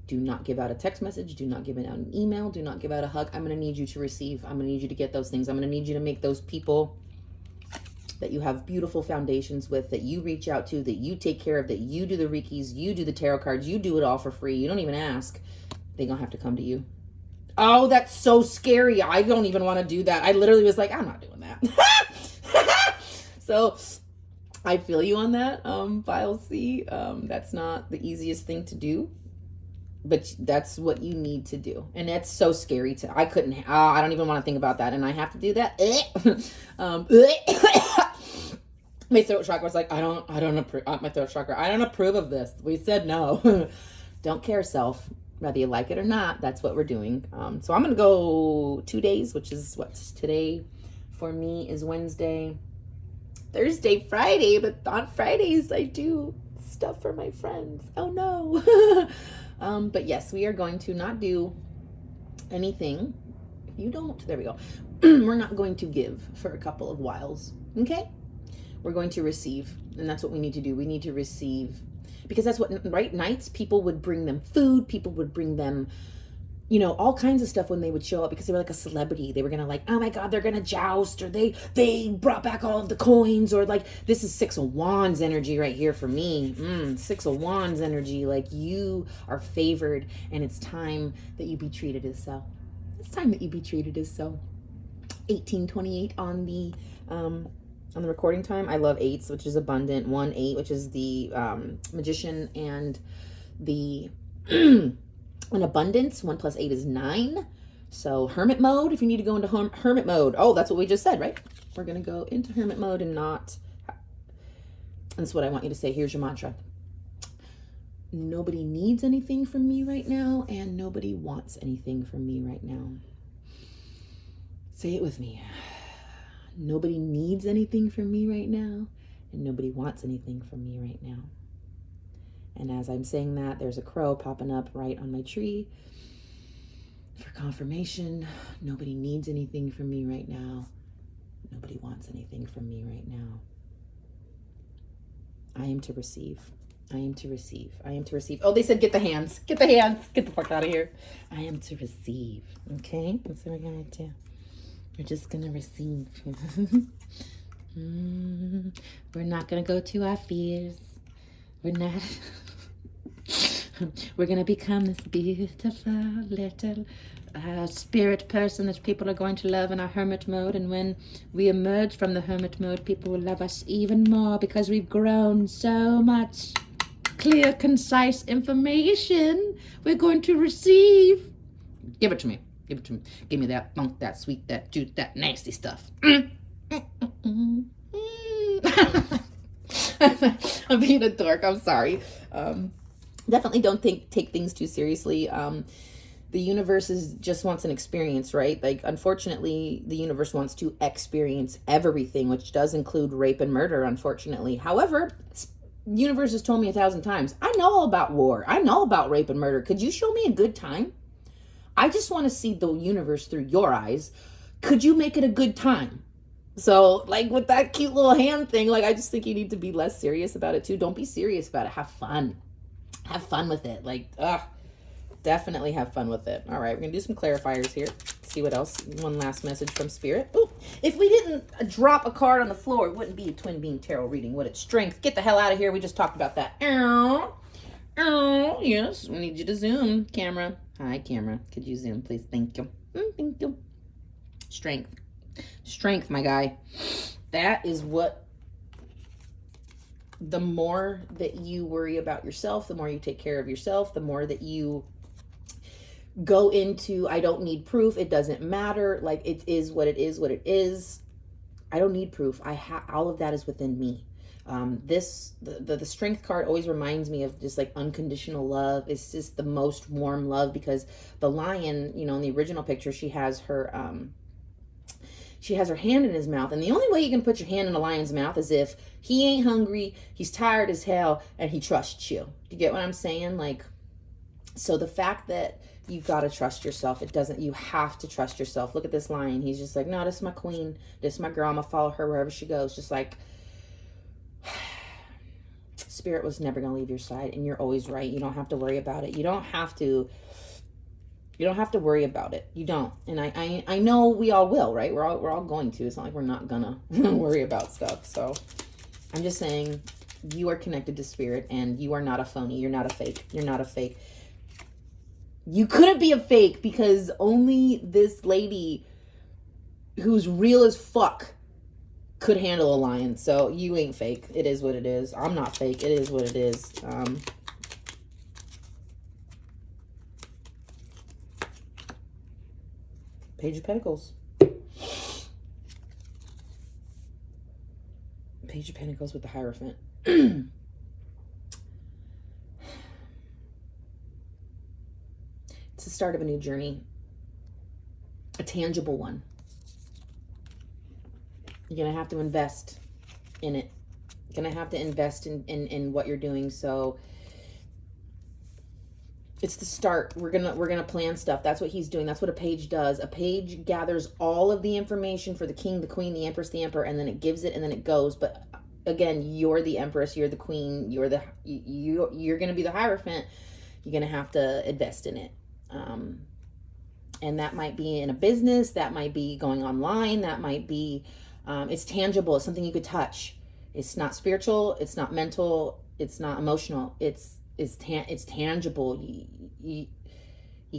Do not give out a text message. Do not give out an email. Do not give out a hug. I'm going to need you to receive. I'm going to need you to get those things. I'm going to need you to make those people that you have beautiful foundations with, that you reach out to, that you take care of, that you do the Reikis, you do the tarot cards, you do it all for free. You don't even ask. They're going to have to come to you. Oh, that's so scary. I don't even want to do that. I literally was like, I'm not doing that. So I feel you on that, File C. That's not the easiest thing to do, but that's what you need to do. And that's so scary I don't even want to think about that. And I have to do that. My throat chakra was like, I don't approve. My throat chakra, I don't approve of this. We said no. Don't care, self. Whether you like it or not, that's what we're doing. So I'm going to go 2 days, which is what's today for me is Wednesday, Thursday, Friday, but on Fridays I do stuff for my friends. Oh no. But yes, we are going to not do anything. If you don't, there we go. We're not going to give for a couple of whiles. Okay? We're going to receive. And that's what we need to do. We need to receive. Because that's what, right? Nights, people would bring them food. People would bring them, all kinds of stuff when they would show up, because they were like a celebrity. They were going to like, oh my God, they're going to joust, or they brought back all of the coins, or like, this is 6 of Wands energy right here for me. 6 of Wands energy. Like, you are favored, and it's time that you be treated as so. It's time that you be treated as so. 1828 on the recording time. I love 8s, which is abundant. 1-8, which is the magician, and the in abundance. 1 + 8 is 9. So hermit mode, if you need to go into hermit mode. Oh, that's what we just said, right? We're going to go into hermit mode and not. That's what I want you to say. Here's your mantra. Nobody needs anything from me right now, and nobody wants anything from me right now. Say it with me. Nobody needs anything from me right now, and nobody wants anything from me right now. And as I'm saying that, there's a crow popping up right on my tree for confirmation. Nobody needs anything from me right now. Nobody wants anything from me right now. I am to receive. I am to receive. I am to receive. Oh, they said get the hands. Get the hands. Get the fuck out of here. I am to receive. Okay? That's what we're going to do. We're just going to receive. We're not going to go to our fears. We're not. We're going to become this beautiful little spirit person that people are going to love in our hermit mode. And when we emerge from the hermit mode, people will love us even more because we've grown so much. Clear, concise information we're going to receive. Give it to me. Give it to me. Give me that funk, that sweet, that juice, that nasty stuff. I'm being a dork. I'm sorry. Definitely don't take things too seriously. The universe just wants an experience, right? Like, unfortunately, the universe wants to experience everything, which does include rape and murder, unfortunately. However, universe has told me 1,000 times, I know all about war. I know about rape and murder. Could you show me a good time? I just want to see the universe through your eyes. Could you make it a good time? So, like, with that cute little hand thing, like, I just think you need to be less serious about it too. Don't be serious about it. Have fun. Have fun with it. Like, definitely have fun with it. All right, we're going to do some clarifiers here. See what else. One last message from Spirit. Ooh, If we didn't drop a card on the floor, it wouldn't be a Twin Bean Tarot reading, would it? Strength. Get the hell out of here. We just talked about that. Oh, yes. We need you to zoom, camera. Hi, camera. Could you zoom, please? Thank you. Thank you. Strength. Strength, my guy. That is what, the more that you worry about yourself, the more you take care of yourself, the more that you go into, I don't need proof, it doesn't matter, like it is what it is, what it is. I don't need proof. All of that is within me. The strength card always reminds me of just like unconditional love. It's just the most warm love, because the lion, you know, in the original picture, she has her hand in his mouth, and the only way you can put your hand in a lion's mouth is if he ain't hungry, he's tired as hell, and he trusts you. You get what I'm saying? Like, so the fact that you gotta trust yourself, you have to trust yourself. Look at this lion. He's just like, no, this is my queen, this is my girl, I'm gonna follow her wherever she goes. Just like, Spirit was never gonna leave your side, and you're always right. You don't have to worry about it. You don't have to worry about it. You don't. And I know we all will, right? We're all going to. It's not like we're not gonna worry about stuff. So I'm just saying, you are connected to Spirit, and you are not a phony. You're not a fake. You're not a fake. You couldn't be a fake, because only this lady who's real as fuck could handle a lion. So you ain't fake. It is what it is. I'm not fake. It is what it is. Page of Pentacles. Page of Pentacles with the Hierophant. It's the start of a new journey. A tangible one. You're going to have to invest in it. You're going to have to invest in what you're doing. So it's the start. We're gonna plan stuff. That's what he's doing. That's what a page does. A page gathers all of the information for the king, the queen, the empress, the emperor, and then it gives it, and then it goes. But again, you're the empress, you're the queen, you're gonna be the Hierophant. You're gonna have to invest in it. And that might be in a business, that might be going online, that might be it's tangible, it's something you could touch. It's not spiritual, it's not mental, it's not emotional, it's tangible. You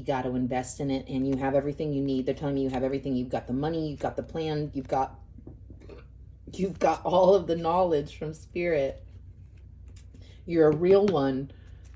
got to invest in it, and you have everything you need. They're telling me you have everything. You've got the money, you've got the plan, you've got all of the knowledge from Spirit. You're a real one.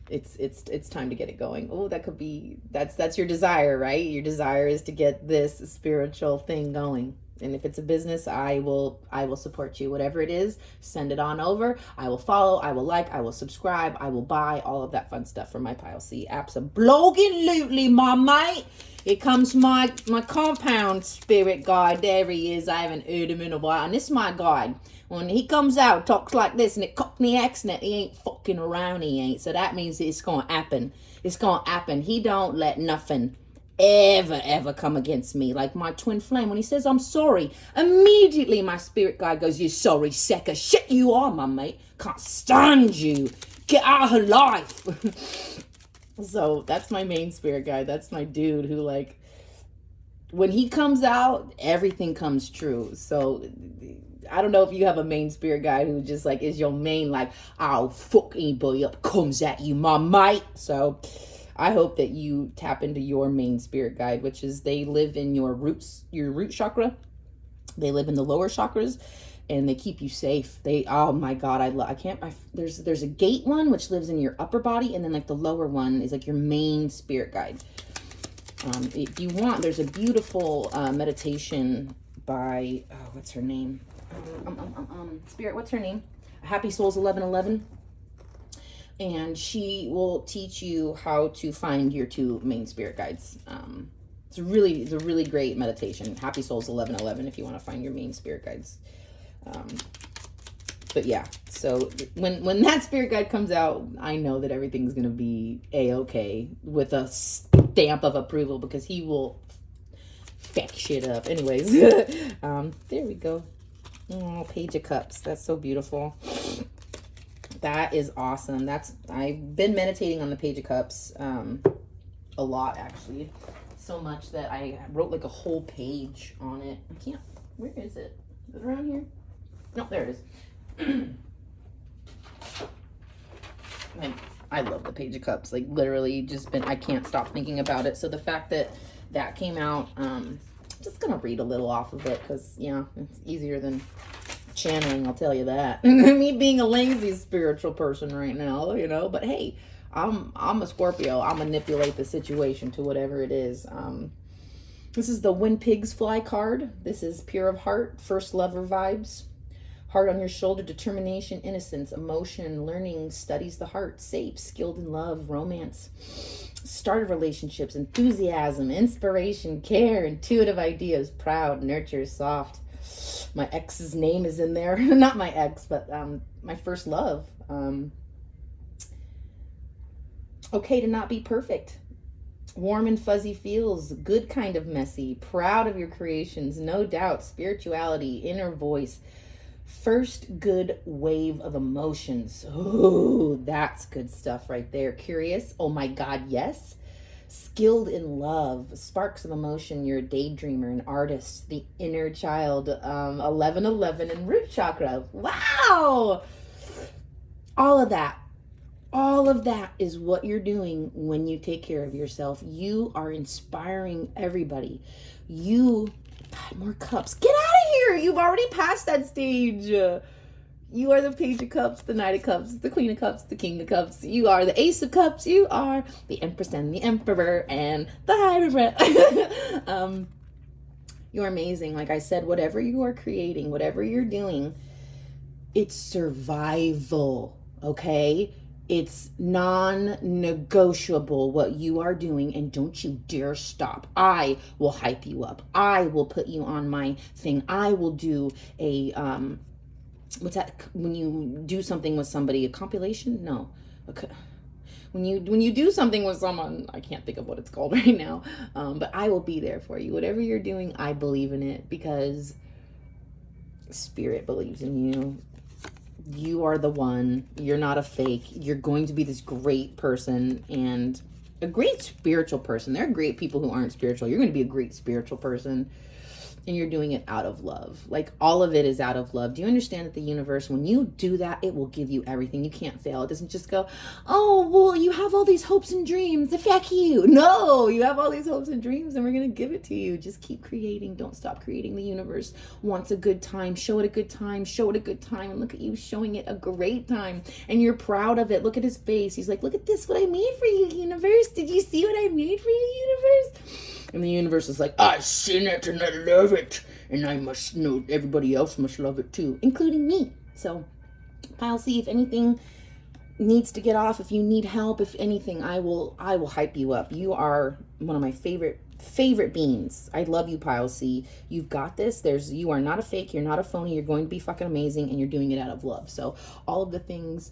It's time to get it going. Oh, that's your desire, right? Your desire is to get this spiritual thing going. And if it's a business, I will support you. Whatever it is, send it on over. I will follow, I will like, I will subscribe, I will buy all of that fun stuff from my pile. See, absolutely, my mate. Here comes my compound spirit guide. There he is. I haven't heard him in a while. And this is my guide. When he comes out, talks like this, and it Cockney accent, he ain't fucking around, he ain't. So that means it's going to happen. It's going to happen. He don't let nothing ever come against me. Like my twin flame, when he says I'm sorry, immediately my spirit guide goes, you sorry sack of shit you are, my mate. Can't stand you. Get out of her life. So that's my main spirit guide. That's my dude who, like, when he comes out, everything comes true. So I don't know if you have a main spirit guide who just like is your main, like, I'll fuck anybody up comes at you, my mate. So I hope that you tap into your main spirit guide, which is they live in your root chakra. They live in the lower chakras, and they keep you safe. Oh my God, there's a gate one, which lives in your upper body, and then like the lower one is like your main spirit guide. If you want, there's a beautiful meditation by, what's her name? Spirit, what's her name? Happy Souls 1111. And she will teach you how to find your two main spirit guides. It's a really great meditation. Happy Souls 1111 if you want to find your main spirit guides. But yeah, so when that spirit guide comes out, I know that everything's going to be A-okay with a stamp of approval, because he will fuck shit up. Anyways, there we go. Oh, Page of Cups. That's so beautiful. That is awesome. I've been meditating on the Page of Cups a lot, actually. So much that I wrote like a whole page on it. I can't Where is it? Is it around here? No, there it is. I love the Page of Cups. Like, literally just been, I can't stop thinking about it. So the fact that that came out, just gonna read a little off of it because, yeah, it's easier than channeling, I'll tell you that. Me being a lazy spiritual person right now, you know, but hey, I'm a Scorpio. I'll manipulate the situation to whatever it is. This is the When Pigs Fly card. This is pure of heart, first lover vibes. Heart on your shoulder, determination, innocence, emotion, learning, studies the heart, safe, skilled in love, romance, start of relationships, enthusiasm, inspiration, care, intuitive ideas, proud, nurture, soft. My ex's name is in there. Not my ex, but my first love. Okay to not be perfect. Warm and fuzzy feels, good kind of messy, proud of your creations, no doubt, spirituality, inner voice. First good wave of emotions. Oh, that's good stuff right there. Curious. Oh my God, yes. Skilled in love. Sparks of emotion. You're a daydreamer, an artist, the inner child. 1111 and root chakra. Wow. All of that. All of that is what you're doing when you take care of yourself. You are inspiring everybody. God, more cups. Get out of here. You've already passed that stage. You are the Page of Cups, the Knight of Cups, the Queen of Cups, the King of Cups. You are the Ace of Cups. You are the Empress and the Emperor and the Hierophant. You're amazing. Like I said, whatever you are creating, whatever you're doing, it's survival, okay? It's non-negotiable what you are doing, and don't you dare stop. I will hype you up. I will put you on my thing. I will do a, what's that, when you do something with somebody, a compilation? No. Okay. When you do something with someone, I can't think of what it's called right now, but I will be there for you. Whatever you're doing, I believe in it because Spirit believes in you. You are the one. You're not a fake. You're going to be this great person and a great spiritual person. There are great people who aren't spiritual. You're going to be a great spiritual person, and you're doing it out of love. Like, all of it is out of love. Do you understand that the universe, when you do that, it will give you everything. You can't fail. It doesn't just go, oh, well, you have all these hopes and dreams. Fuck you. No, you have all these hopes and dreams, and we're going to give it to you. Just keep creating. Don't stop creating. The universe wants a good time. Show it a good time. Show it a good time. And look at you showing it a great time. And you're proud of it. Look at his face. He's like, look at this, what I made for you, universe. Did you see what I made for you, universe? And the universe is like, I've seen it and I love it. And I must know everybody else must love it too, including me. So, Pile C, if anything needs to get off, if you need help, if anything, I will hype you up. You are one of my favorite beings. I love you, Pile C. You've got this. You are not a fake. You're not a phony. You're going to be fucking amazing, and you're doing it out of love. So all of the things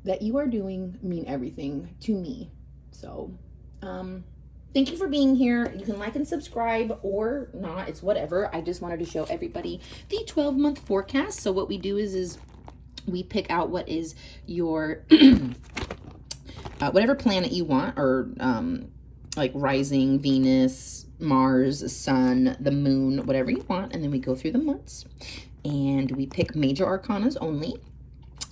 that you are doing mean everything to me. So, thank you for being here. You can like and subscribe or not. It's whatever. I just wanted to show everybody the 12-month forecast. So what we do is we pick out what is your whatever planet you want, or like rising, Venus, Mars, Sun, the moon, whatever you want. And then we go through the months and we pick major arcanas only.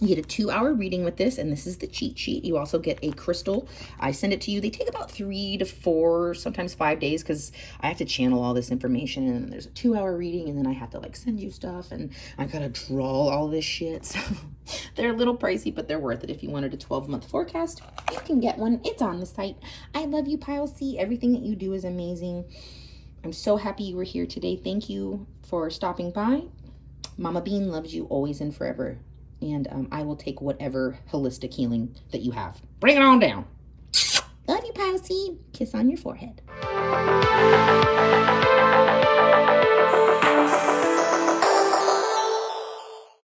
You get a 2-hour reading with this, and this is the cheat sheet. You also get a crystal. I send it to you. They take about 3 to 4, sometimes 5 days, because I have to channel all this information, and there's a 2-hour reading, and then I have to like send you stuff, and I gotta draw all this shit. So they're a little pricey, but they're worth it. If you wanted a 12-month forecast, you can get one. It's on the site. I love you, Pile C. Everything that you do is amazing. I'm so happy you were here today. Thank you for stopping by. Mama Bean loves you always and forever. And I will take whatever holistic healing that you have. Bring it on down. Love you, Pile C. Kiss on your forehead.